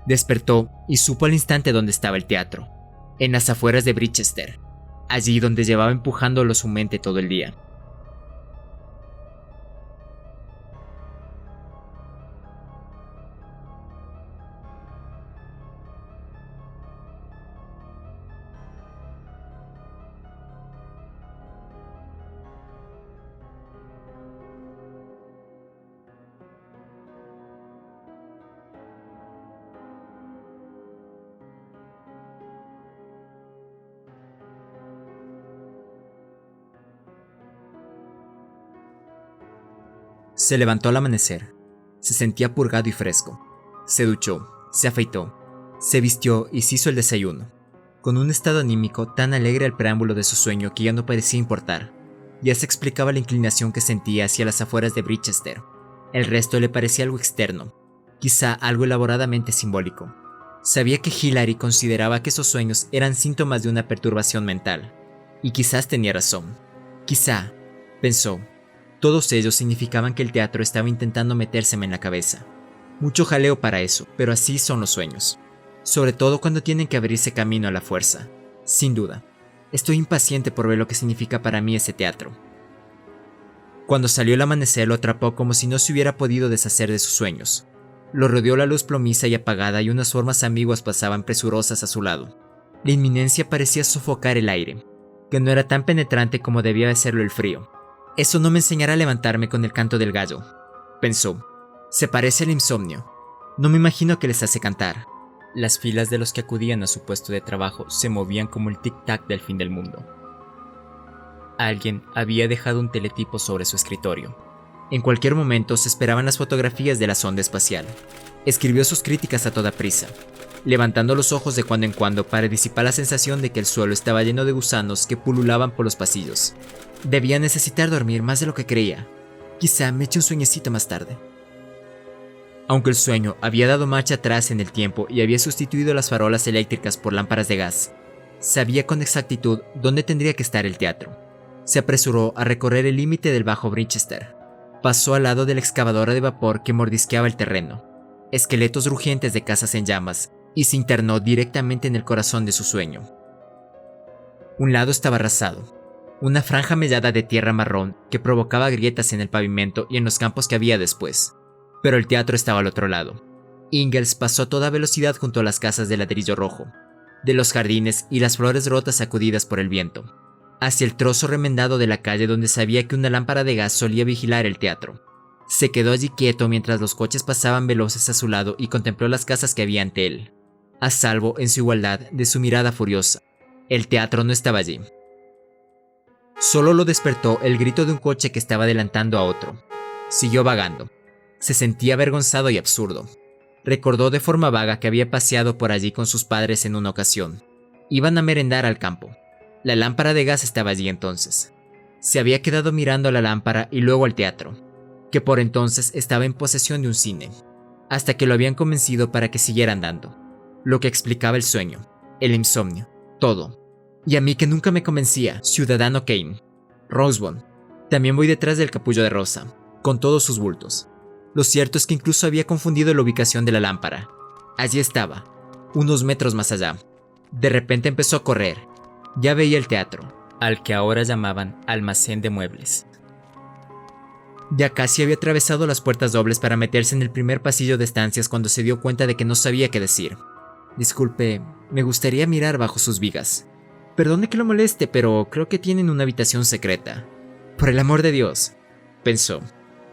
A: Despertó y supo al instante dónde estaba el teatro, en las afueras de Brichester, allí donde llevaba empujándolo su mente todo el día. Se levantó al amanecer. Se sentía purgado y fresco. Se duchó, se afeitó, se vistió y se hizo el desayuno, con un estado anímico tan alegre al preámbulo de su sueño que ya no parecía importar. Ya se explicaba la inclinación que sentía hacia las afueras de Brichester. El resto le parecía algo externo, quizá algo elaboradamente simbólico. Sabía que Hillary consideraba que esos sueños eran síntomas de una perturbación mental, y quizás tenía razón. Quizá, pensó, todos ellos significaban que el teatro estaba intentando metérseme en la cabeza. Mucho jaleo para eso, pero así son los sueños. Sobre todo cuando tienen que abrirse camino a la fuerza. Sin duda, estoy impaciente por ver lo que significa para mí ese teatro. Cuando salió el amanecer lo atrapó como si no se hubiera podido deshacer de sus sueños. Lo rodeó la luz plomiza y apagada y unas formas ambiguas pasaban presurosas a su lado. La inminencia parecía sofocar el aire, que no era tan penetrante como debía de serlo el frío. Eso no me enseñará a levantarme con el canto del gallo, pensó. Se parece al insomnio. No me imagino que les hace cantar. Las filas de los que acudían a su puesto de trabajo se movían como el tic-tac del fin del mundo. Alguien había dejado un teletipo sobre su escritorio. En cualquier momento se esperaban las fotografías de la sonda espacial. Escribió sus críticas a toda prisa, levantando los ojos de cuando en cuando para disipar la sensación de que el suelo estaba lleno de gusanos que pululaban por los pasillos. Debía necesitar dormir más de lo que creía. Quizá me eche un sueñecito más tarde. Aunque el sueño había dado marcha atrás en el tiempo y había sustituido las farolas eléctricas por lámparas de gas, sabía con exactitud dónde tendría que estar el teatro. Se apresuró a recorrer el límite del bajo Brichester. Pasó al lado de la excavadora de vapor que mordisqueaba el terreno, esqueletos rugientes de casas en llamas, y se internó directamente en el corazón de su sueño. Un lado estaba arrasado, una franja mellada de tierra marrón que provocaba grietas en el pavimento y en los campos que había después. Pero el teatro estaba al otro lado. Ingalls pasó a toda velocidad junto a las casas de ladrillo rojo, de los jardines y las flores rotas sacudidas por el viento, hacia el trozo remendado de la calle donde sabía que una lámpara de gas solía vigilar el teatro. Se quedó allí quieto mientras los coches pasaban veloces a su lado y contempló las casas que había ante él, a salvo en su igualdad de su mirada furiosa. El teatro no estaba allí. Solo lo despertó el grito de un coche que estaba adelantando a otro. Siguió vagando. Se sentía avergonzado y absurdo. Recordó de forma vaga que había paseado por allí con sus padres en una ocasión. Iban a merendar al campo. La lámpara de gas estaba allí entonces. Se había quedado mirando a la lámpara y luego al teatro, que por entonces estaba en posesión de un cine, hasta que lo habían convencido para que siguiera andando. Lo que explicaba el sueño, el insomnio, todo. Y a mí que nunca me convencía, Ciudadano Kane. Rosebud. También voy detrás del capullo de rosa, con todos sus bultos. Lo cierto es que incluso había confundido la ubicación de la lámpara. Allí estaba, unos metros más allá. De repente empezó a correr. Ya veía el teatro, al que ahora llamaban almacén de muebles. Ya casi había atravesado las puertas dobles para meterse en el primer pasillo de estancias cuando se dio cuenta de que no sabía qué decir. Disculpe, me gustaría mirar bajo sus vigas. Perdone que lo moleste, pero creo que tienen una habitación secreta. Por el amor de Dios, pensó,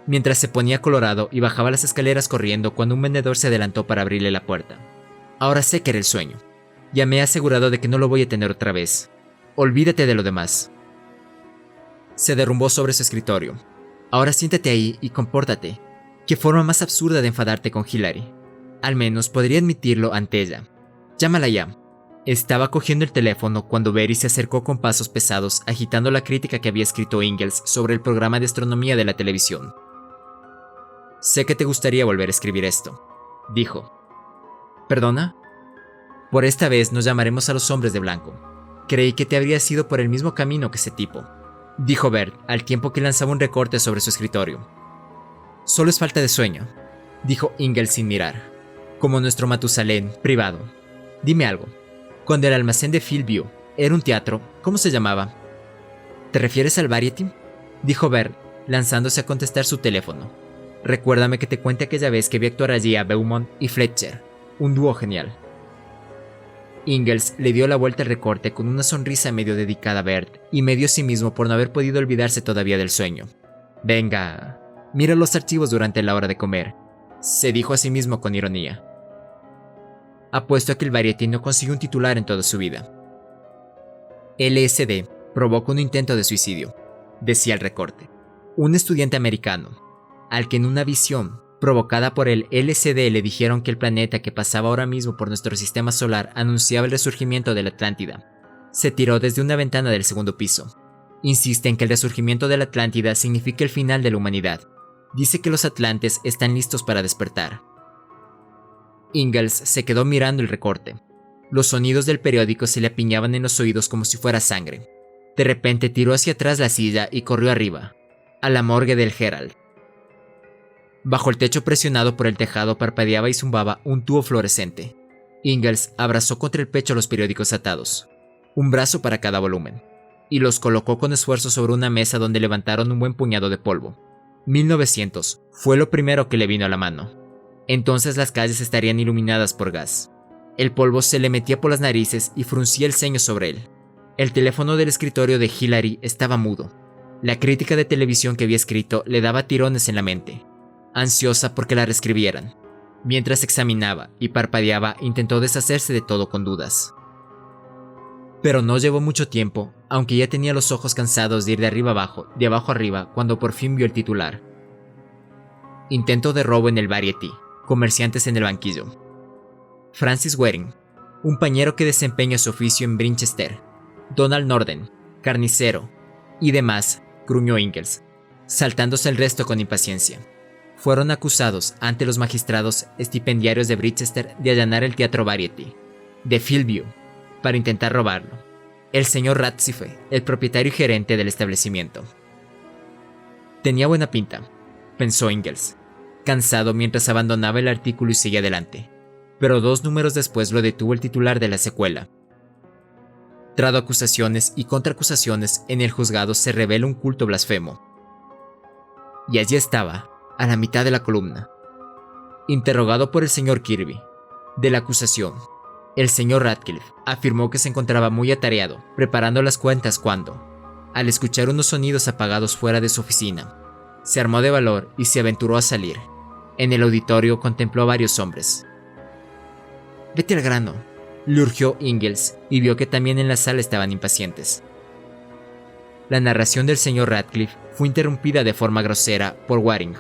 A: mientras se ponía colorado y bajaba las escaleras corriendo cuando un vendedor se adelantó para abrirle la puerta. Ahora sé que era el sueño. Ya me he asegurado de que no lo voy a tener otra vez. Olvídate de lo demás. Se derrumbó sobre su escritorio. Ahora siéntate ahí y compórtate. Qué forma más absurda de enfadarte con Hilary. Al menos podría admitirlo ante ella. Llámala ya. Estaba cogiendo el teléfono cuando Berry se acercó con pasos pesados, agitando la crítica que había escrito Ingalls sobre el programa de astronomía de la televisión. Sé que te gustaría volver a escribir esto, dijo. ¿Perdona? Por esta vez nos llamaremos a los hombres de blanco. Creí que te habrías ido por el mismo camino que ese tipo, dijo Bert al tiempo que lanzaba un recorte sobre su escritorio. Solo es falta de sueño, dijo Ingalls sin mirar. Como nuestro Matusalén privado. Dime algo. Cuando el almacén de Fieldview era un teatro, ¿cómo se llamaba? ¿Te refieres al Variety? Dijo Bert, lanzándose a contestar su teléfono. Recuérdame que te cuente aquella vez que vi actuar allí a Beaumont y Fletcher, un dúo genial. Ingalls le dio la vuelta al recorte con una sonrisa medio dedicada a Bert y medio a sí mismo por no haber podido olvidarse todavía del sueño. Venga, mira los archivos durante la hora de comer, se dijo a sí mismo con ironía. Apuesto a que el Variety no consiguió un titular en toda su vida. LSD provoca un intento de suicidio, decía el recorte. Un estudiante americano, al que en una visión provocada por el LSD le dijeron que el planeta que pasaba ahora mismo por nuestro sistema solar anunciaba el resurgimiento de la Atlántida, se tiró desde una ventana del segundo piso. Insiste en que el resurgimiento de la Atlántida significa el final de la humanidad. Dice que los atlantes están listos para despertar. Ingalls se quedó mirando el recorte. Los sonidos del periódico se le apiñaban en los oídos como si fuera sangre. De repente tiró hacia atrás la silla y corrió arriba, a la morgue del Herald. Bajo el techo presionado por el tejado parpadeaba y zumbaba un tubo fluorescente. Ingalls abrazó contra el pecho los periódicos atados, un brazo para cada volumen, y los colocó con esfuerzo sobre una mesa donde levantaron un buen puñado de polvo. 1900 fue lo primero que le vino a la mano. Entonces las calles estarían iluminadas por gas. El polvo se le metía por las narices y fruncía el ceño sobre él. El teléfono del escritorio de Hilary estaba mudo. La crítica de televisión que había escrito le daba tirones en la mente, ansiosa porque la reescribieran. Mientras examinaba y parpadeaba, intentó deshacerse de todo con dudas. Pero no llevó mucho tiempo, aunque ya tenía los ojos cansados de ir de arriba abajo, de abajo arriba, cuando por fin vio el titular. Intento de robo en el Variety. Comerciantes en el banquillo. Francis Waring, un pañero que desempeña su oficio en Brinchester. Donald Norden, carnicero. Y demás, gruñó Ingalls, saltándose el resto con impaciencia. Fueron acusados ante los magistrados estipendiarios de Brinchester de allanar el teatro Variety, de Fieldview, para intentar robarlo. El señor Ratzife, el propietario y gerente del establecimiento. Tenía buena pinta, pensó Ingalls, cansado mientras abandonaba el artículo y seguía adelante, pero 2 números después lo detuvo el titular de la secuela. Trado acusaciones y contraacusaciones, en el juzgado se revela un culto blasfemo. Y allí estaba, a la mitad de la columna. Interrogado por el señor Kirby, de la acusación, el señor Radcliffe afirmó que se encontraba muy atareado, preparando las cuentas cuando, al escuchar unos sonidos apagados fuera de su oficina, se armó de valor y se aventuró a salir. En el auditorio contempló a varios hombres. «Vete al grano», le urgió Ingalls, y vio que también en la sala estaban impacientes. La narración del señor Radcliffe fue interrumpida de forma grosera por Waring,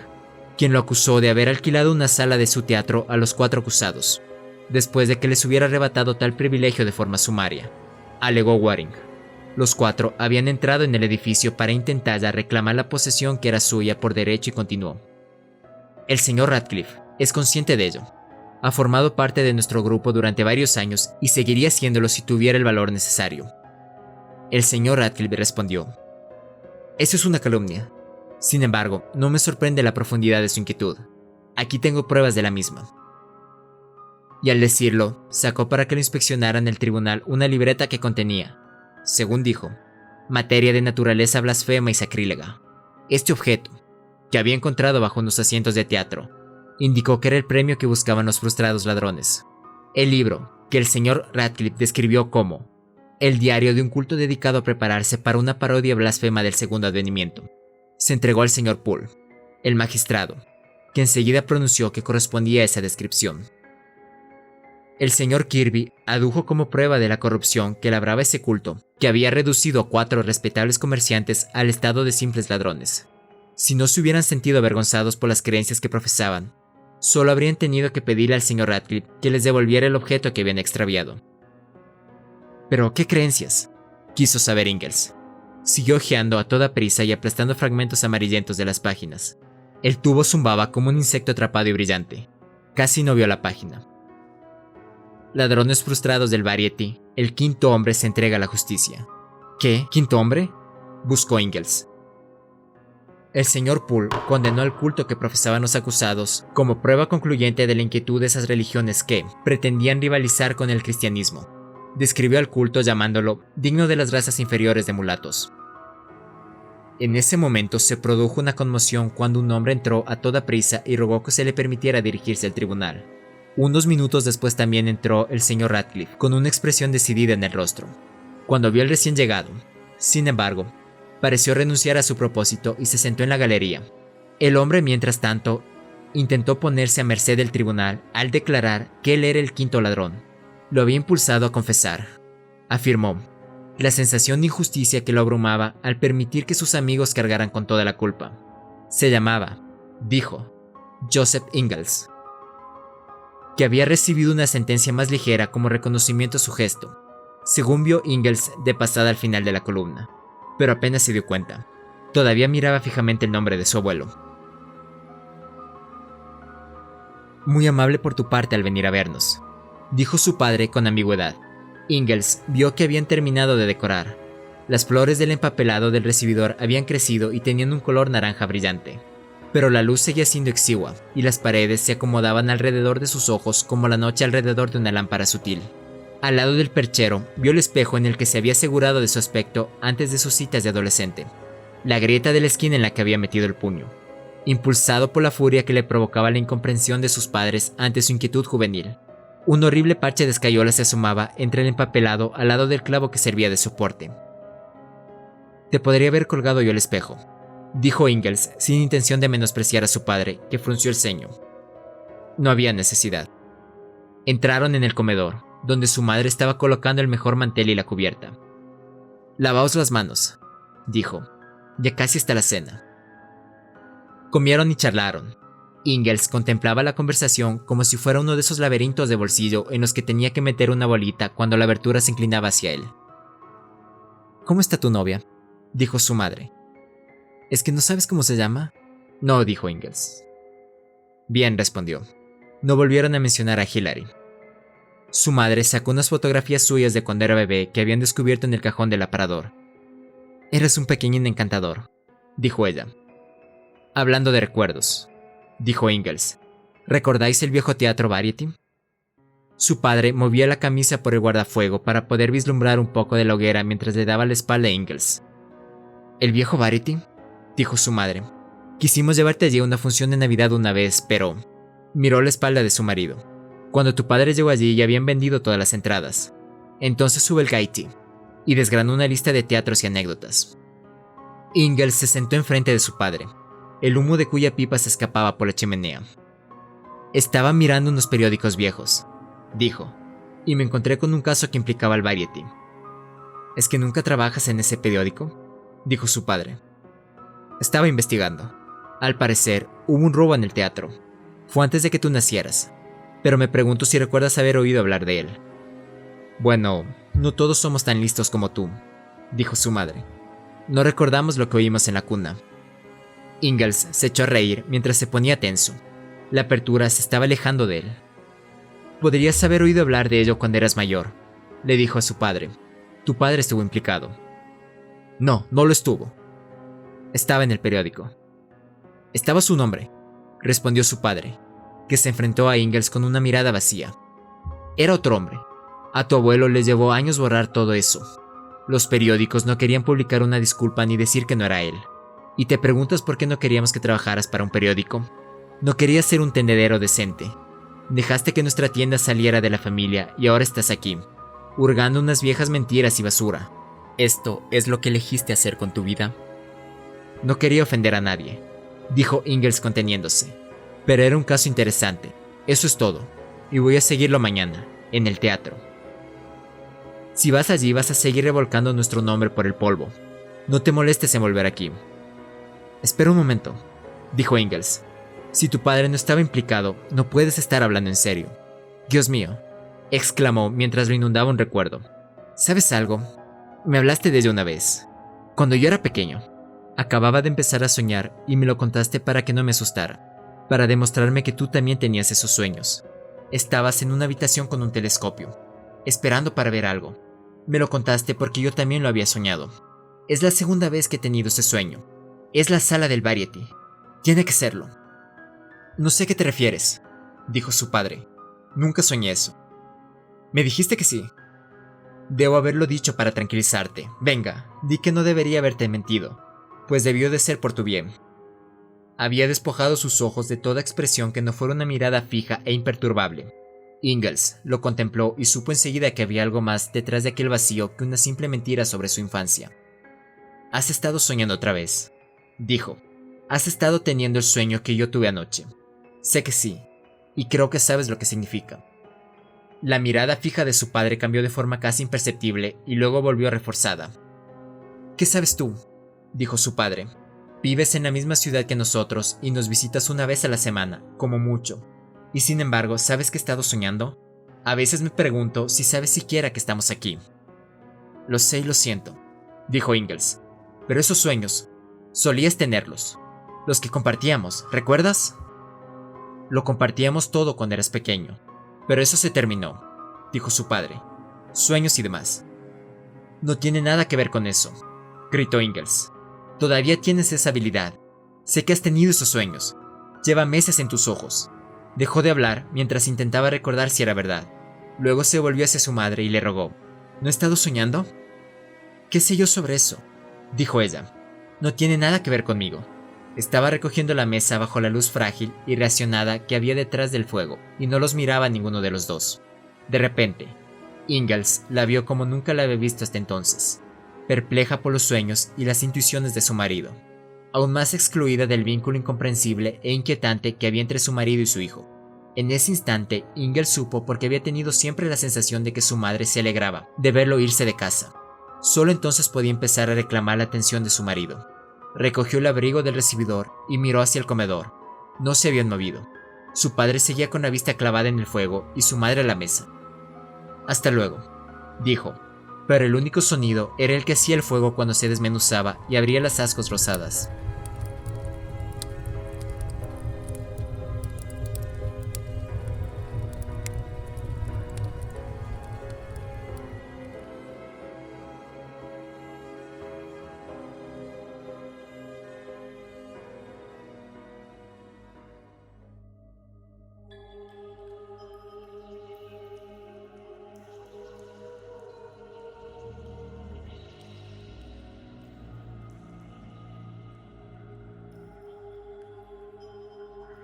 A: quien lo acusó de haber alquilado una sala de su teatro a los 4 acusados, después de que les hubiera arrebatado tal privilegio de forma sumaria, alegó Waring. Los 4 habían entrado en el edificio para intentar reclamar la posesión que era suya por derecho y continuó. El señor Radcliffe es consciente de ello. Ha formado parte de nuestro grupo durante varios años y seguiría siéndolo si tuviera el valor necesario. El señor Radcliffe respondió: «Eso es una calumnia. Sin embargo, no me sorprende la profundidad de su inquietud. Aquí tengo pruebas de la misma». Y al decirlo, sacó para que lo inspeccionaran el tribunal una libreta que contenía, según dijo, materia de naturaleza blasfema y sacrílega. Este objeto, que había encontrado bajo unos asientos de teatro, indicó que era el premio que buscaban los frustrados ladrones. El libro, que el señor Radcliffe describió como el diario de un culto dedicado a prepararse para una parodia blasfema del segundo advenimiento. Se entregó al señor Poole, el magistrado, que enseguida pronunció que correspondía a esa descripción. El señor Kirby adujo como prueba de la corrupción que labraba ese culto, que había reducido a 4 respetables comerciantes al estado de simples ladrones. Si no se hubieran sentido avergonzados por las creencias que profesaban, solo habrían tenido que pedirle al señor Radcliffe que les devolviera el objeto que habían extraviado. ¿Pero qué creencias?, quiso saber Ingalls. Siguió hojeando a toda prisa y aplastando fragmentos amarillentos de las páginas. El tubo zumbaba como un insecto atrapado y brillante. Casi no vio la página. Ladrones frustrados del Variety, el quinto hombre se entrega a la justicia. ¿Qué? ¿Quinto hombre?, buscó Ingalls. El señor Poole condenó al culto que profesaban los acusados como prueba concluyente de la inquietud de esas religiones que pretendían rivalizar con el cristianismo. Describió al culto llamándolo digno de las razas inferiores de mulatos. En ese momento se produjo una conmoción cuando un hombre entró a toda prisa y rogó que se le permitiera dirigirse al tribunal. Unos minutos después también entró el señor Radcliffe con una expresión decidida en el rostro. Cuando vio al recién llegado, sin embargo, pareció renunciar a su propósito y se sentó en la galería. El hombre, mientras tanto, intentó ponerse a merced del tribunal al declarar que él era el quinto ladrón. Lo había impulsado a confesar, afirmó, la sensación de injusticia que lo abrumaba al permitir que sus amigos cargaran con toda la culpa. Se llamaba, dijo, Joseph Ingalls, que había recibido una sentencia más ligera como reconocimiento a su gesto, según vio Ingalls de pasada al final de la columna, pero apenas se dio cuenta. Todavía miraba fijamente el nombre de su abuelo. Muy amable por tu parte al venir a vernos, dijo su padre con ambigüedad. Ingalls vio que habían terminado de decorar. Las flores del empapelado del recibidor habían crecido y tenían un color naranja brillante. Pero la luz seguía siendo exigua, y las paredes se acomodaban alrededor de sus ojos como la noche alrededor de una lámpara sutil. Al lado del perchero, vio el espejo en el que se había asegurado de su aspecto antes de sus citas de adolescente. La grieta de la esquina en la que había metido el puño. Impulsado por la furia que le provocaba la incomprensión de sus padres ante su inquietud juvenil. Un horrible parche de escayola se asomaba entre el empapelado al lado del clavo que servía de soporte. Te podría haber colgado yo el espejo, dijo Ingalls sin intención de menospreciar a su padre, que frunció el ceño. No había necesidad. Entraron en el comedor, donde su madre estaba colocando el mejor mantel y la cubierta. Lavaos las manos, dijo. Ya casi está la cena. Comieron y charlaron. Ingalls contemplaba la conversación como si fuera uno de esos laberintos de bolsillo en los que tenía que meter una bolita cuando la abertura se inclinaba hacia él. ¿Cómo está tu novia?, dijo su madre. ¿Es que no sabes cómo se llama? No, dijo Ingalls. Bien, respondió. No volvieron a mencionar a Hilary. Su madre sacó unas fotografías suyas de cuando era bebé que habían descubierto en el cajón del aparador. Eres un pequeñín encantador, dijo ella. Hablando de recuerdos, dijo Ingalls. ¿Recordáis el viejo teatro Variety? Su padre movía la camisa por el guardafuego para poder vislumbrar un poco de la hoguera mientras le daba la espalda a Ingalls. ¿El viejo Variety?, dijo su madre. Quisimos llevarte allí a una función de Navidad una vez, pero... Miró la espalda de su marido. Cuando tu padre llegó allí ya habían vendido todas las entradas. Entonces sube el Gaiety y desgranó una lista de teatros y anécdotas. Ingalls se sentó enfrente de su padre, el humo de cuya pipa se escapaba por la chimenea. Estaba mirando unos periódicos viejos, dijo, y me encontré con un caso que implicaba al Variety. ¿Es que nunca trabajas en ese periódico?, dijo su padre. Estaba investigando. Al parecer, hubo un robo en el teatro. Fue antes de que tú nacieras, pero me pregunto si recuerdas haber oído hablar de él. Bueno, no todos somos tan listos como tú, dijo su madre. No recordamos lo que oímos en la cuna. Ingalls se echó a reír mientras se ponía tenso. La apertura se estaba alejando de él. Podrías haber oído hablar de ello cuando eras mayor, le dijo a su padre. Tu padre estuvo implicado. No, no lo estuvo. Estaba en el periódico. Estaba su nombre, respondió su padre, que se enfrentó a Ingalls con una mirada vacía. Era otro hombre. A tu abuelo le llevó años borrar todo eso. Los periódicos no querían publicar una disculpa ni decir que no era él. ¿Y te preguntas por qué no queríamos que trabajaras para un periódico? No querías ser un tendedero decente. Dejaste que nuestra tienda saliera de la familia y ahora estás aquí, hurgando unas viejas mentiras y basura. ¿Esto es lo que elegiste hacer con tu vida? No quería ofender a nadie, dijo Ingalls conteniéndose, pero era un caso interesante. Eso es todo, y voy a seguirlo mañana, en el teatro. Si vas allí vas a seguir revolcando nuestro nombre por el polvo. No te molestes en volver aquí. Espera un momento, dijo Ingalls. Si tu padre no estaba implicado, no puedes estar hablando en serio. Dios mío, exclamó mientras lo inundaba un recuerdo. ¿Sabes algo? Me hablaste de ella una vez. Cuando yo era pequeño. Acababa de empezar a soñar y me lo contaste para que no me asustara, para demostrarme que tú también tenías esos sueños. Estabas en una habitación con un telescopio, esperando para ver algo. Me lo contaste porque yo también lo había soñado. Es la segunda vez que he tenido ese sueño. Es la sala del Variety. Tiene que serlo. No sé a qué te refieres, dijo su padre. Nunca soñé eso. Me dijiste que sí. Debo haberlo dicho para tranquilizarte. Venga, di que no debería haberte mentido, pues debió de ser por tu bien. Había despojado sus ojos de toda expresión que no fuera una mirada fija e imperturbable. Ingalls lo contempló y supo enseguida que había algo más detrás de aquel vacío que una simple mentira sobre su infancia. «Has estado soñando otra vez», dijo. «Has estado teniendo el sueño que yo tuve anoche. Sé que sí, y creo que sabes lo que significa». La mirada fija de su padre cambió de forma casi imperceptible y luego volvió reforzada. «¿Qué sabes tú?», dijo su padre. «Vives en la misma ciudad que nosotros y nos visitas una vez a la semana, como mucho. Y sin embargo, ¿sabes que he estado soñando? A veces me pregunto si sabes siquiera que estamos aquí». «Lo sé y lo siento», dijo Ingalls. «Pero esos sueños, solías tenerlos. Los que compartíamos, ¿recuerdas?» «Lo compartíamos todo cuando eras pequeño. Pero eso se terminó», dijo su padre. «Sueños y demás». «No tiene nada que ver con eso», gritó Ingalls. «Todavía tienes esa habilidad. Sé que has tenido esos sueños. Lleva meses en tus ojos». Dejó de hablar mientras intentaba recordar si era verdad. Luego se volvió hacia su madre y le rogó. «¿No he estado soñando?» «¿Qué sé yo sobre eso?», dijo ella. «No tiene nada que ver conmigo». Estaba recogiendo la mesa bajo la luz frágil y reaccionada que había detrás del fuego, y no los miraba a ninguno de los dos. De repente, Ingalls la vio como nunca la había visto hasta entonces, perpleja por los sueños y las intuiciones de su marido, aún más excluida del vínculo incomprensible e inquietante que había entre su marido y su hijo. En ese instante, Ingalls supo porque había tenido siempre la sensación de que su madre se alegraba de verlo irse de casa. Solo entonces podía empezar a reclamar la atención de su marido. Recogió el abrigo del recibidor y miró hacia el comedor. No se habían movido. Su padre seguía con la vista clavada en el fuego y su madre a la mesa. «Hasta luego», dijo, pero el único sonido era el que hacía el fuego cuando se desmenuzaba y abría las ascuas rosadas.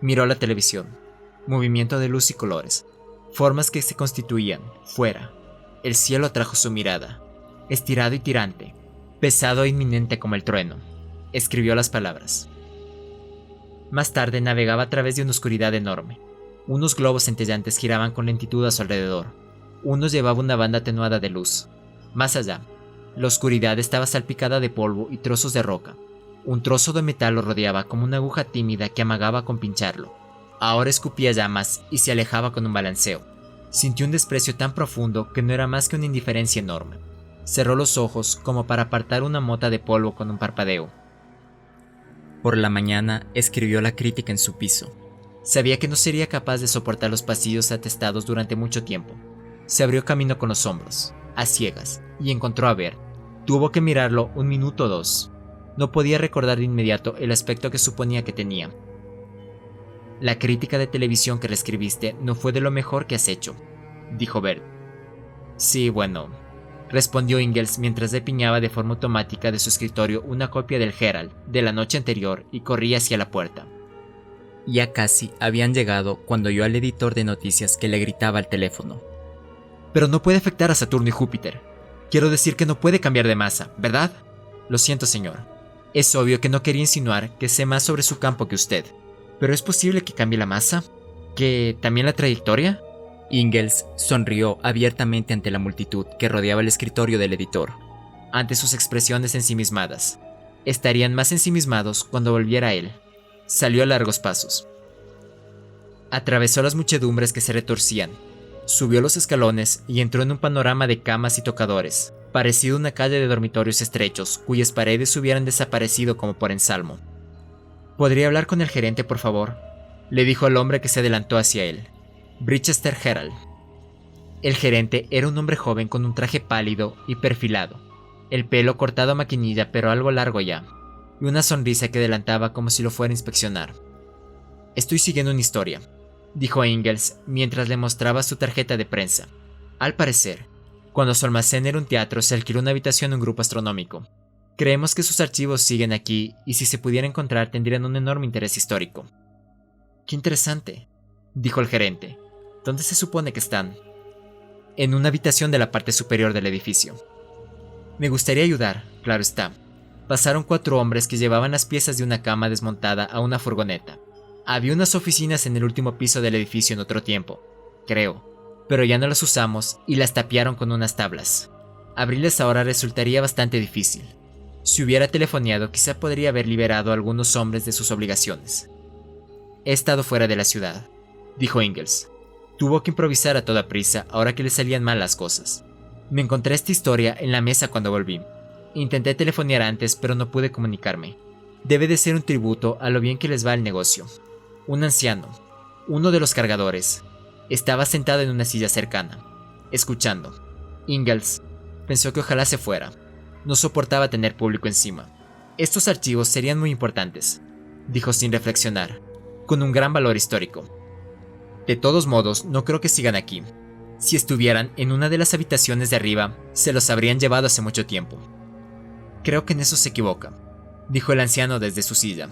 A: Miró la televisión. Movimiento de luz y colores. Formas que se constituían, fuera. El cielo atrajo su mirada. Estirado y tirante. Pesado e inminente como el trueno. Escribió las palabras. Más tarde navegaba a través de una oscuridad enorme. Unos globos centellantes giraban con lentitud a su alrededor. Uno llevaba una banda atenuada de luz. Más allá, la oscuridad estaba salpicada de polvo y trozos de roca. Un trozo de metal lo rodeaba como una aguja tímida que amagaba con pincharlo. Ahora escupía llamas y se alejaba con un balanceo. Sintió un desprecio tan profundo que no era más que una indiferencia enorme. Cerró los ojos como para apartar una mota de polvo con un parpadeo. Por la mañana escribió la crítica en su piso. Sabía que no sería capaz de soportar los pasillos atestados durante mucho tiempo. Se abrió camino con los hombros, a ciegas, y encontró a Bert. Tuvo que mirarlo un minuto o dos. No podía recordar de inmediato el aspecto que suponía que tenía. «La crítica de televisión que reescribiste no fue de lo mejor que has hecho», dijo Bert. «Sí, bueno», respondió Ingalls mientras depiñaba de forma automática de su escritorio una copia del Herald de la noche anterior y corría hacia la puerta. Ya casi habían llegado cuando oyó al editor de noticias que le gritaba al teléfono. Pero no puede afectar a Saturno y Júpiter. Quiero decir que no puede cambiar de masa, ¿verdad? Lo siento, señor. Es obvio que no quería insinuar que sé más sobre su campo que usted. ¿Pero es posible que cambie la masa? ¿Que también la trayectoria? Ingalls sonrió abiertamente ante la multitud que rodeaba el escritorio del editor, ante sus expresiones ensimismadas. Estarían más ensimismados cuando volviera a él. Salió a largos pasos. Atravesó las muchedumbres que se retorcían, subió los escalones y entró en un panorama de camas y tocadores, parecido a una calle de dormitorios estrechos cuyas paredes hubieran desaparecido como por ensalmo. ¿Podría hablar con el gerente, por favor?, le dijo al hombre que se adelantó hacia él. Bridgester Herald. El gerente era un hombre joven con un traje pálido y perfilado, el pelo cortado a maquinilla pero algo largo ya, y una sonrisa que adelantaba como si lo fuera a inspeccionar. Estoy siguiendo una historia, dijo a Ingalls mientras le mostraba su tarjeta de prensa. Al parecer, cuando su almacén era un teatro, se alquiló una habitación a un grupo astronómico. Creemos que sus archivos siguen aquí y si se pudiera encontrar tendrían un enorme interés histórico. Qué interesante, dijo el gerente. ¿Dónde se supone que están? En una habitación de la parte superior del edificio. Me gustaría ayudar, claro está. Pasaron 4 hombres que llevaban las piezas de una cama desmontada a una furgoneta. Había unas oficinas en el último piso del edificio en otro tiempo, creo, pero ya no las usamos y las tapiaron con unas tablas. Abrirles ahora resultaría bastante difícil. Si hubiera telefoneado, quizá podría haber liberado a algunos hombres de sus obligaciones. He estado fuera de la ciudad, dijo Ingalls. Tuvo que improvisar a toda prisa ahora que le salían mal las cosas. Me encontré esta historia en la mesa cuando volví. Intenté telefonear antes, pero no pude comunicarme. Debe de ser un tributo a lo bien que les va el negocio. Un anciano, uno de los cargadores, estaba sentado en una silla cercana, escuchando. Ingalls pensó que ojalá se fuera. No soportaba tener público encima. Estos archivos serían muy importantes, dijo sin reflexionar, con un gran valor histórico. De todos modos, no creo que sigan aquí. Si estuvieran en una de las habitaciones de arriba, se los habrían llevado hace mucho tiempo. Creo que en eso se equivoca, dijo el anciano desde su silla.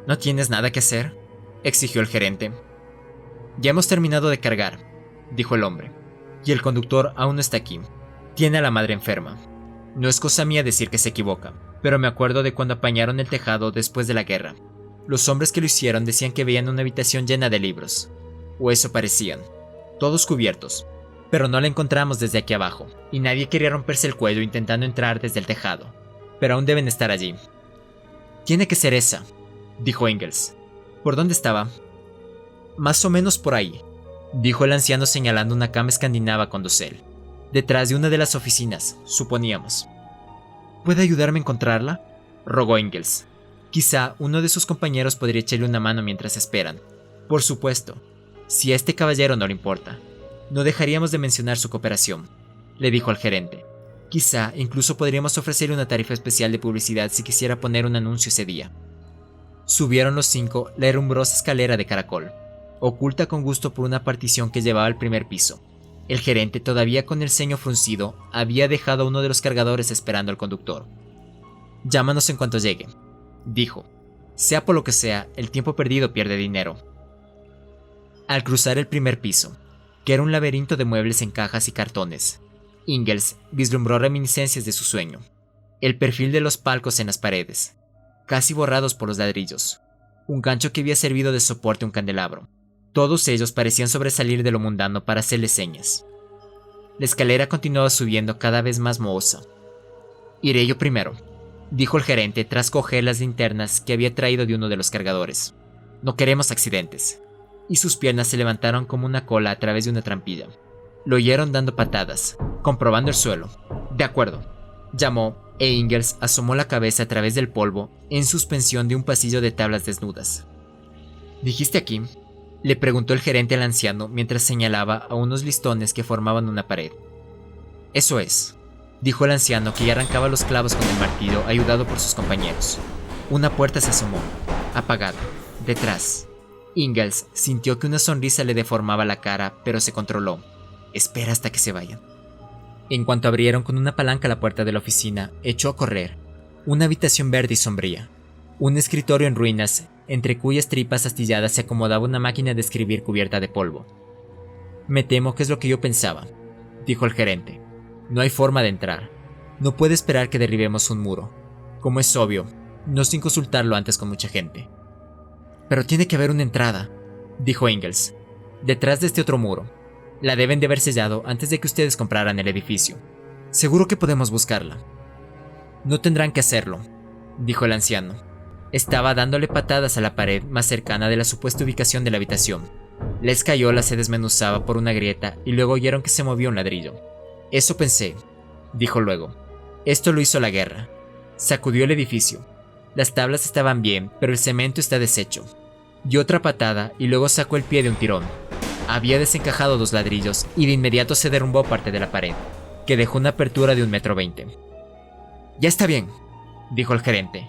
A: ¿No tienes nada que hacer?, exigió el gerente. Ya hemos terminado de cargar, dijo el hombre, y el conductor aún no está aquí. Tiene a la madre enferma. No es cosa mía decir que se equivoca, pero me acuerdo de cuando apañaron el tejado después de la guerra. Los hombres que lo hicieron decían que veían una habitación llena de libros, o eso parecían, todos cubiertos, pero no la encontramos desde aquí abajo, y nadie quería romperse el cuello intentando entrar desde el tejado, pero aún deben estar allí. Tiene que ser esa, dijo Ingalls. ¿Por dónde estaba? Más o menos por ahí, dijo el anciano señalando una cama escandinava con dosel, detrás de una de las oficinas, suponíamos. ¿Puede ayudarme a encontrarla?, rogó Ingalls. Quizá uno de sus compañeros podría echarle una mano mientras esperan. Por supuesto, si a este caballero no le importa. No dejaríamos de mencionar su cooperación, le dijo al gerente. Quizá incluso podríamos ofrecerle una tarifa especial de publicidad si quisiera poner un anuncio ese día. Subieron los 5 la herrumbrosa escalera de caracol, oculta con gusto por una partición que llevaba al primer piso. El gerente, todavía con el ceño fruncido, había dejado a uno de los cargadores esperando al conductor. Llámanos en cuanto llegue, dijo. Sea por lo que sea, el tiempo perdido pierde dinero. Al cruzar el primer piso, que era un laberinto de muebles en cajas y cartones, Ingalls vislumbró reminiscencias de su sueño. El perfil de los palcos en las paredes, casi borrados por los ladrillos, un gancho que había servido de soporte a un candelabro. Todos ellos parecían sobresalir de lo mundano para hacerle señas. La escalera continuaba subiendo cada vez más mohosa. Iré yo primero, dijo el gerente tras coger las linternas que había traído de uno de los cargadores. No queremos accidentes. Y sus piernas se levantaron como una cola a través de una trampilla. Lo oyeron dando patadas, comprobando el suelo. De acuerdo, llamó, e Ingalls asomó la cabeza a través del polvo en suspensión de un pasillo de tablas desnudas. ¿Dijiste aquí?, le preguntó el gerente al anciano mientras señalaba a unos listones que formaban una pared. Eso es, dijo el anciano, que ya arrancaba los clavos con el martillo ayudado por sus compañeros. Una puerta se asomó, apagada, detrás. Ingalls sintió que una sonrisa le deformaba la cara, pero se controló. Espera hasta que se vayan. En cuanto abrieron con una palanca la puerta de la oficina, echó a correr. Una habitación verde y sombría. Un escritorio en ruinas, entre cuyas tripas astilladas se acomodaba una máquina de escribir cubierta de polvo. Me temo que es lo que yo pensaba, dijo el gerente. No hay forma de entrar. No puede esperar que derribemos un muro. Como es obvio, no sin consultarlo antes con mucha gente. Pero tiene que haber una entrada, dijo Ingalls, detrás de este otro muro. La deben de haber sellado antes de que ustedes compraran el edificio. Seguro que podemos buscarla. No tendrán que hacerlo, dijo el anciano. Estaba dándole patadas a la pared más cercana de la supuesta ubicación de la habitación. La escayola se desmenuzaba por una grieta y luego oyeron que se movió un ladrillo. Eso pensé, dijo luego. Esto lo hizo la guerra. Sacudió el edificio. Las tablas estaban bien, pero el cemento está deshecho. Dio otra patada y luego sacó el pie de un tirón. Había desencajado 2 ladrillos y de inmediato se derrumbó parte de la pared, que dejó una apertura de 1,20 m. Ya está bien, dijo el gerente.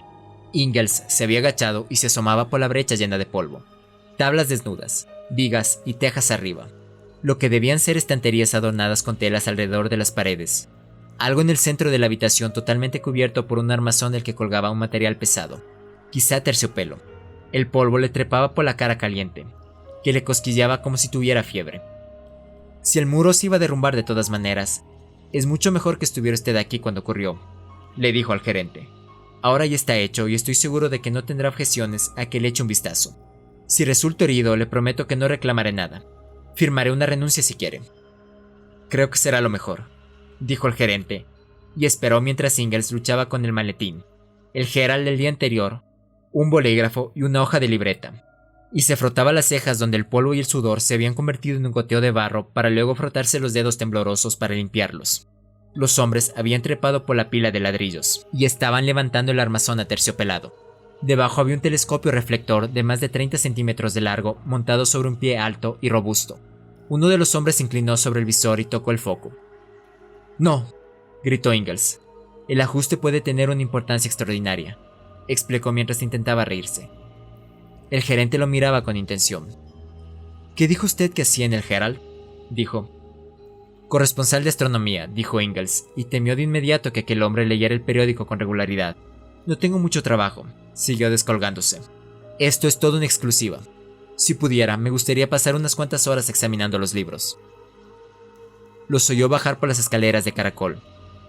A: Ingalls se había agachado y se asomaba por la brecha llena de polvo. Tablas desnudas, vigas y tejas arriba. Lo que debían ser estanterías adornadas con telas alrededor de las paredes. Algo en el centro de la habitación totalmente cubierto por un armazón del que colgaba un material pesado, quizá terciopelo. El polvo le trepaba por la cara caliente, que le cosquilleaba como si tuviera fiebre. Si el muro se iba a derrumbar de todas maneras, es mucho mejor que estuviera usted aquí cuando ocurrió, le dijo al gerente. Ahora ya está hecho y estoy seguro de que no tendrá objeciones a que le eche un vistazo. Si resulto herido, le prometo que no reclamaré nada. Firmaré una renuncia si quiere. Creo que será lo mejor, dijo el gerente, y esperó mientras Ingalls luchaba con el maletín, el Herald del día anterior, un bolígrafo y una hoja de libreta, y se frotaba las cejas donde el polvo y el sudor se habían convertido en un goteo de barro para luego frotarse los dedos temblorosos para limpiarlos. Los hombres habían trepado por la pila de ladrillos y estaban levantando el armazón aterciopelado. Debajo había un telescopio reflector de más de 30 centímetros de largo montado sobre un pie alto y robusto. Uno de los hombres se inclinó sobre el visor y tocó el foco. «No», gritó Ingalls. «El ajuste puede tener una importancia extraordinaria», explicó mientras intentaba reírse. El gerente lo miraba con intención. «¿Qué dijo usted que hacía en el Herald?», dijo. «Corresponsal de astronomía», dijo Ingalls, y temió de inmediato que aquel hombre leyera el periódico con regularidad. «No tengo mucho trabajo», siguió descolgándose. «Esto es todo una exclusiva. Si pudiera, me gustaría pasar unas cuantas horas examinando los libros». Los oyó bajar por las escaleras de caracol.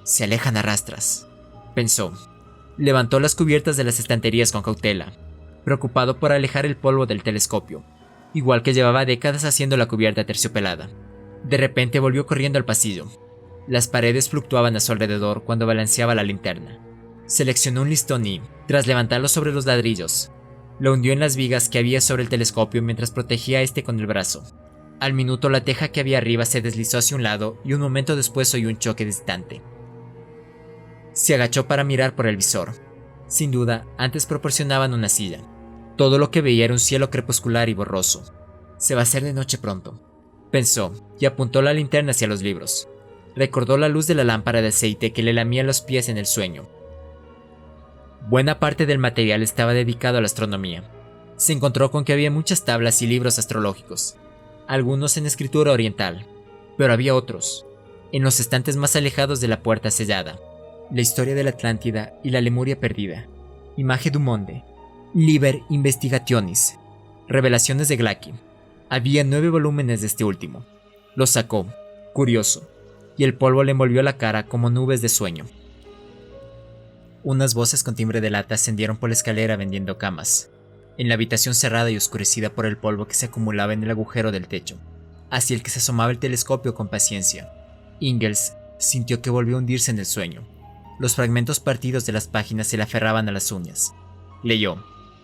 A: «Se alejan a rastras», pensó. Levantó las cubiertas de las estanterías con cautela, preocupado por alejar el polvo del telescopio, igual que llevaba décadas haciendo la cubierta terciopelada. De repente volvió corriendo al pasillo. Las paredes fluctuaban a su alrededor cuando balanceaba la linterna. Seleccionó un listón y, tras levantarlo sobre los ladrillos, lo hundió en las vigas que había sobre el telescopio mientras protegía a este con el brazo. Al minuto la teja que había arriba se deslizó hacia un lado y un momento después oyó un choque distante. Se agachó para mirar por el visor. Sin duda, antes proporcionaban una silla. Todo lo que veía era un cielo crepuscular y borroso. «Se va a hacer de noche pronto», pensó, y apuntó la linterna hacia los libros. Recordó la luz de la lámpara de aceite que le lamía los pies en el sueño. Buena parte del material estaba dedicado a la astronomía. Se encontró con que había muchas tablas y libros astrológicos, algunos en escritura oriental, pero había otros, en los estantes más alejados de la puerta sellada. La historia de la Atlántida y la Lemuria perdida, Image du Monde, Liber Investigationis, Revelaciones de Glaki. Había 9 volúmenes de este último. Los sacó, curioso, y el polvo le envolvió la cara como nubes de sueño. Unas voces con timbre de lata ascendieron por la escalera vendiendo camas, en la habitación cerrada y oscurecida por el polvo que se acumulaba en el agujero del techo, hacia el que se asomaba el telescopio con paciencia. Ingalls sintió que volvió a hundirse en el sueño. Los fragmentos partidos de las páginas se le aferraban a las uñas. Leyó.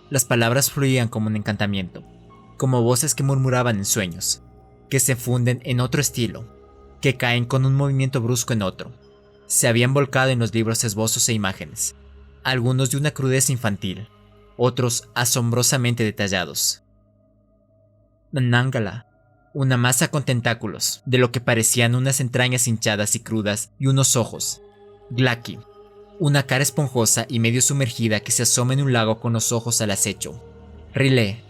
A: Las palabras fluían como un encantamiento, como voces que murmuraban en sueños, que se funden en otro estilo, que caen con un movimiento brusco en otro. Se habían volcado en los libros esbozos e imágenes, algunos de una crudeza infantil, otros asombrosamente detallados. Nangala, una masa con tentáculos, de lo que parecían unas entrañas hinchadas y crudas y unos ojos. Glaki, una cara esponjosa y medio sumergida que se asoma en un lago con los ojos al acecho. Rilé,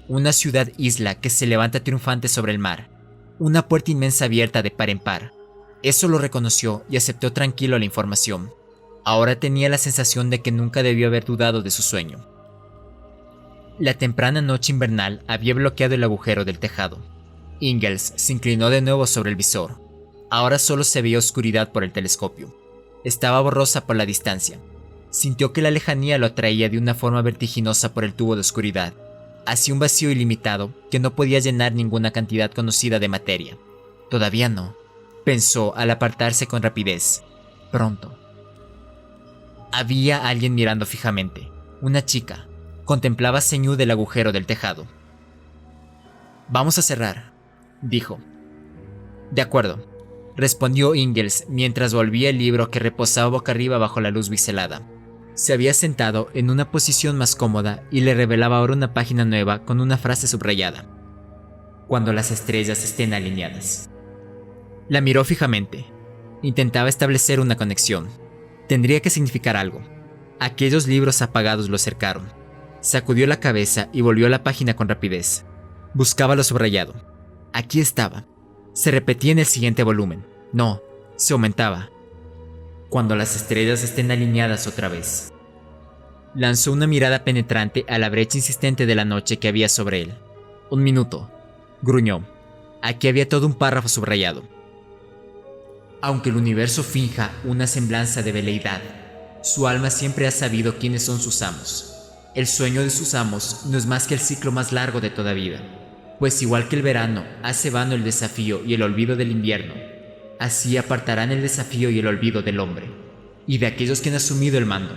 A: una ciudad-isla que se levanta triunfante sobre el mar, una puerta inmensa abierta de par en par. Eso lo reconoció y aceptó tranquilo la información. Ahora tenía la sensación de que nunca debió haber dudado de su sueño. La temprana noche invernal había bloqueado el agujero del tejado. Ingalls se inclinó de nuevo sobre el visor. Ahora solo se veía oscuridad por el telescopio. Estaba borrosa por la distancia. Sintió que la lejanía lo atraía de una forma vertiginosa por el tubo de oscuridad, hacia un vacío ilimitado que no podía llenar ninguna cantidad conocida de materia. Todavía no, pensó al apartarse con rapidez. Pronto. Había alguien mirando fijamente. Una chica. Contemplaba ceñuda el agujero del tejado. «Vamos a cerrar», dijo. «De acuerdo», respondió Ingalls mientras volvía el libro que reposaba boca arriba bajo la luz biselada. Se había sentado en una posición más cómoda y le revelaba ahora una página nueva con una frase subrayada. «Cuando las estrellas estén alineadas». La miró fijamente. Intentaba establecer una conexión. Tendría que significar algo. Aquellos libros apagados lo cercaron. Sacudió la cabeza y volvió a la página con rapidez. Buscaba lo subrayado. Aquí estaba. Se repetía en el siguiente volumen. No, se aumentaba. «Cuando las estrellas estén alineadas otra vez». Lanzó una mirada penetrante a la brecha insistente de la noche que había sobre él. «Un minuto», gruñó. Aquí había todo un párrafo subrayado. «Aunque el universo finja una semblanza de veleidad, su alma siempre ha sabido quiénes son sus amos. El sueño de sus amos no es más que el ciclo más largo de toda vida, pues igual que el verano hace vano el desafío y el olvido del invierno, así apartarán el desafío y el olvido del hombre, y de aquellos que han asumido el mando,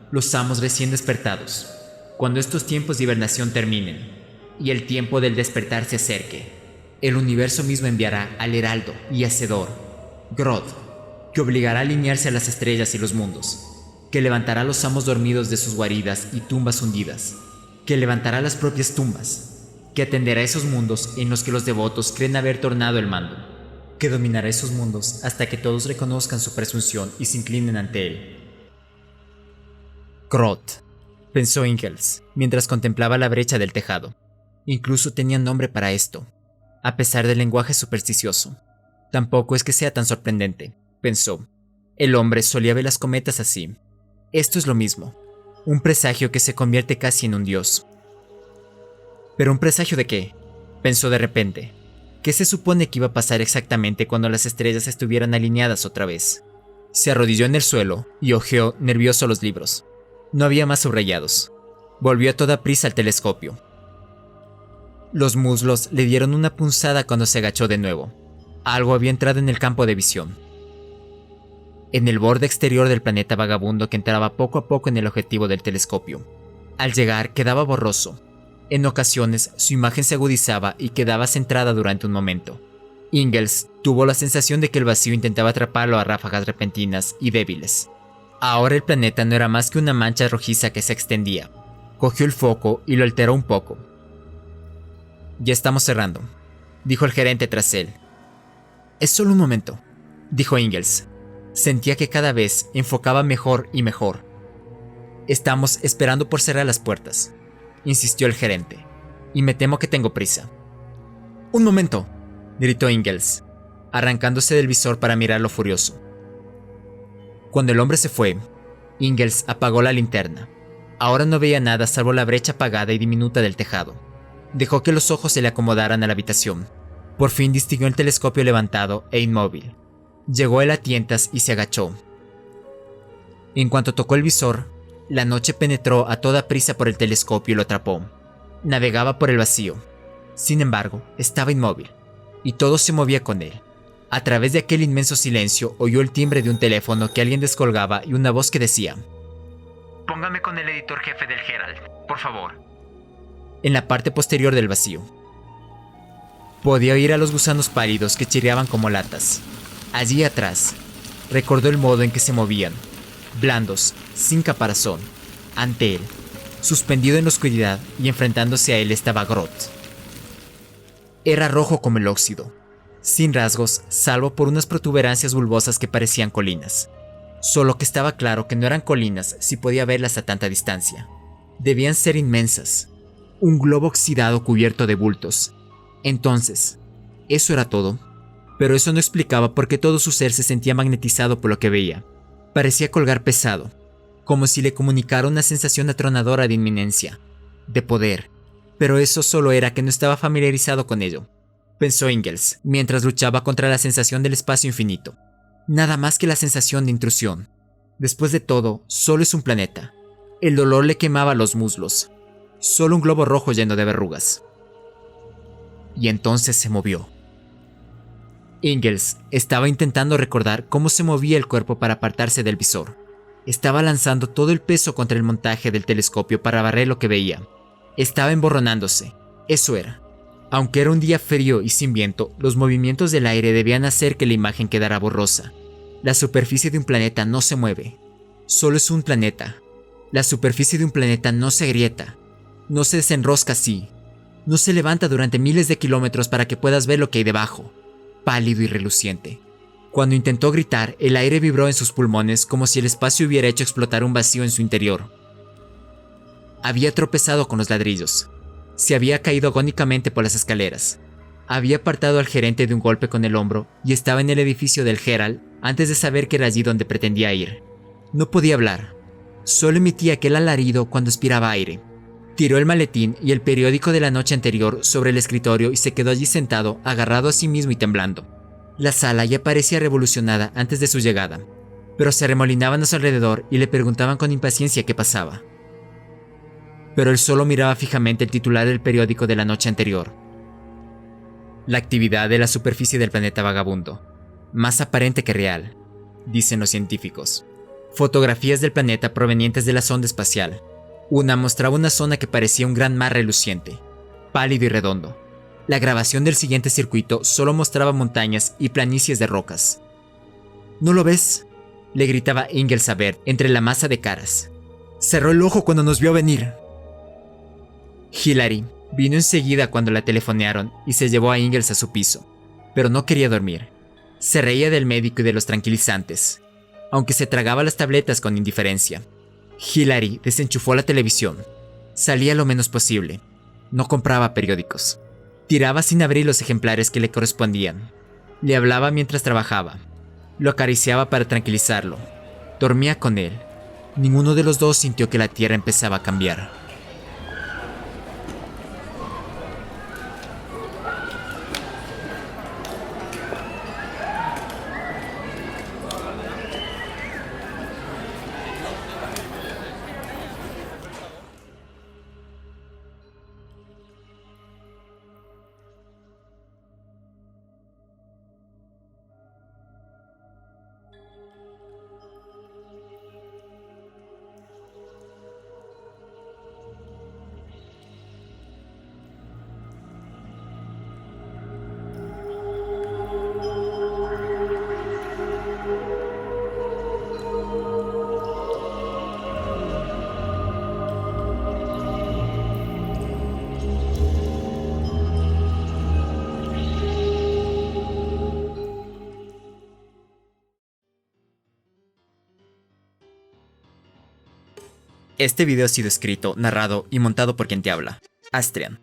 A: los amos recién despertados, cuando estos tiempos de hibernación terminen, y el tiempo del despertar se acerque. El universo mismo enviará al heraldo y hacedor, Grodd, que obligará a alinearse a las estrellas y los mundos, que levantará a los amos dormidos de sus guaridas y tumbas hundidas, que levantará las propias tumbas, que atenderá a esos mundos en los que los devotos creen haber tornado el mando, que dominará esos mundos hasta que todos reconozcan su presunción y se inclinen ante él». Grodd, pensó Ingalls, mientras contemplaba la brecha del tejado. Incluso tenía nombre para esto, a pesar del lenguaje supersticioso. Tampoco es que sea tan sorprendente, pensó. El hombre solía ver las cometas así. Esto es lo mismo, un presagio que se convierte casi en un dios. ¿Pero un presagio de qué?, pensó de repente. ¿Qué se supone que iba a pasar exactamente cuando las estrellas estuvieran alineadas otra vez? Se arrodilló en el suelo y hojeó nervioso los libros. No había más subrayados. Volvió a toda prisa al telescopio. Los muslos le dieron una punzada cuando se agachó de nuevo. Algo había entrado en el campo de visión. En el borde exterior del planeta vagabundo que entraba poco a poco en el objetivo del telescopio. Al llegar quedaba borroso. En ocasiones su imagen se agudizaba y quedaba centrada durante un momento. Ingalls tuvo la sensación de que el vacío intentaba atraparlo a ráfagas repentinas y débiles. Ahora el planeta no era más que una mancha rojiza que se extendía. Cogió el foco y lo alteró un poco. «Ya estamos cerrando», dijo el gerente tras él. «Es solo un momento», dijo Ingalls. Sentía que cada vez enfocaba mejor y mejor. «Estamos esperando por cerrar las puertas», insistió el gerente, «y me temo que tengo prisa». «Un momento», gritó Ingalls, arrancándose del visor para mirarlo furioso. Cuando el hombre se fue, Ingalls apagó la linterna. Ahora no veía nada salvo la brecha apagada y diminuta del tejado. Dejó que los ojos se le acomodaran a la habitación. Por fin distinguió el telescopio levantado e inmóvil. Llegó él a tientas y se agachó. En cuanto tocó el visor, la noche penetró a toda prisa por el telescopio y lo atrapó. Navegaba por el vacío. Sin embargo, estaba inmóvil, y todo se movía con él. A través de aquel inmenso silencio oyó el timbre de un teléfono que alguien descolgaba y una voz que decía: «Póngame con el editor jefe del Herald, por favor», en la parte posterior del vacío. Podía oír a los gusanos pálidos que chirriaban como latas. Allí atrás, recordó el modo en que se movían, blandos, sin caparazón, ante él. Suspendido en la oscuridad y enfrentándose a él estaba Grodd. Era rojo como el óxido, sin rasgos salvo por unas protuberancias bulbosas que parecían colinas. Solo que estaba claro que no eran colinas si podía verlas a tanta distancia. Debían ser inmensas. Un globo oxidado cubierto de bultos. Entonces, ¿eso era todo? Pero eso no explicaba por qué todo su ser se sentía magnetizado por lo que veía. Parecía colgar pesado, como si le comunicara una sensación atronadora de inminencia. de poder, pero eso solo era que no estaba familiarizado con ello, pensó Ingalls, mientras luchaba contra la sensación del espacio infinito. Nada más que la sensación de intrusión. Después de todo, solo es un planeta. El dolor le quemaba los muslos. Solo un globo rojo lleno de verrugas. Y entonces se movió. Ingalls estaba intentando recordar cómo se movía el cuerpo para apartarse del visor. Estaba lanzando todo el peso contra el montaje del telescopio para barrer lo que veía. Estaba emborronándose. Eso era. Aunque era un día frío y sin viento, los movimientos del aire debían hacer que la imagen quedara borrosa. La superficie de un planeta no se mueve. Solo es un planeta. La superficie de un planeta no se agrieta. No se desenrosca así. No se levanta durante miles de kilómetros para que puedas ver lo que hay debajo. Pálido y reluciente. Cuando intentó gritar, el aire vibró en sus pulmones como si el espacio hubiera hecho explotar un vacío en su interior. Había tropezado con los ladrillos. Se había caído agónicamente por las escaleras. Había apartado al gerente de un golpe con el hombro y estaba en el edificio del Herald antes de saber que era allí donde pretendía ir. No podía hablar. Solo emitía aquel alarido cuando aspiraba aire. Tiró el maletín y el periódico de la noche anterior sobre el escritorio y se quedó allí sentado, agarrado a sí mismo y temblando. La sala ya parecía revolucionada antes de su llegada, pero se arremolinaban a su alrededor y le preguntaban con impaciencia qué pasaba. Pero él solo miraba fijamente el titular del periódico de la noche anterior. La actividad de la superficie del planeta vagabundo. Más aparente que real, dicen los científicos. Fotografías del planeta provenientes de la sonda espacial. Una mostraba una zona que parecía un gran mar reluciente, pálido y redondo. La grabación del siguiente circuito solo mostraba montañas y planicies de rocas. ¿No lo ves?, le gritaba Ingalls a Bert entre la masa de caras. Cerró el ojo cuando nos vio venir. Hillary vino enseguida cuando la telefonearon y se llevó a Ingalls a su piso, pero no quería dormir. Se reía del médico y de los tranquilizantes, aunque se tragaba las tabletas con indiferencia. Hillary desenchufó la televisión. Salía lo menos posible. No compraba periódicos. Tiraba sin abrir los ejemplares que le correspondían. Le hablaba mientras trabajaba. Lo acariciaba para tranquilizarlo. Dormía con él. Ninguno de los dos sintió que la Tierra empezaba a cambiar. Este video ha sido escrito, narrado y montado por quien te habla, Astrian.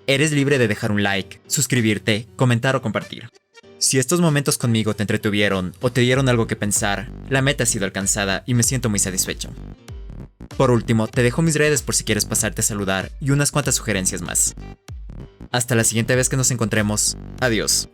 A: Eres libre de dejar un like, suscribirte, comentar o compartir. Si estos momentos conmigo te entretuvieron o te dieron algo que pensar, la meta ha sido alcanzada y me siento muy satisfecho. Por último, te dejo mis redes por si quieres pasarte a saludar y unas cuantas sugerencias más. Hasta la siguiente vez que nos encontremos, adiós.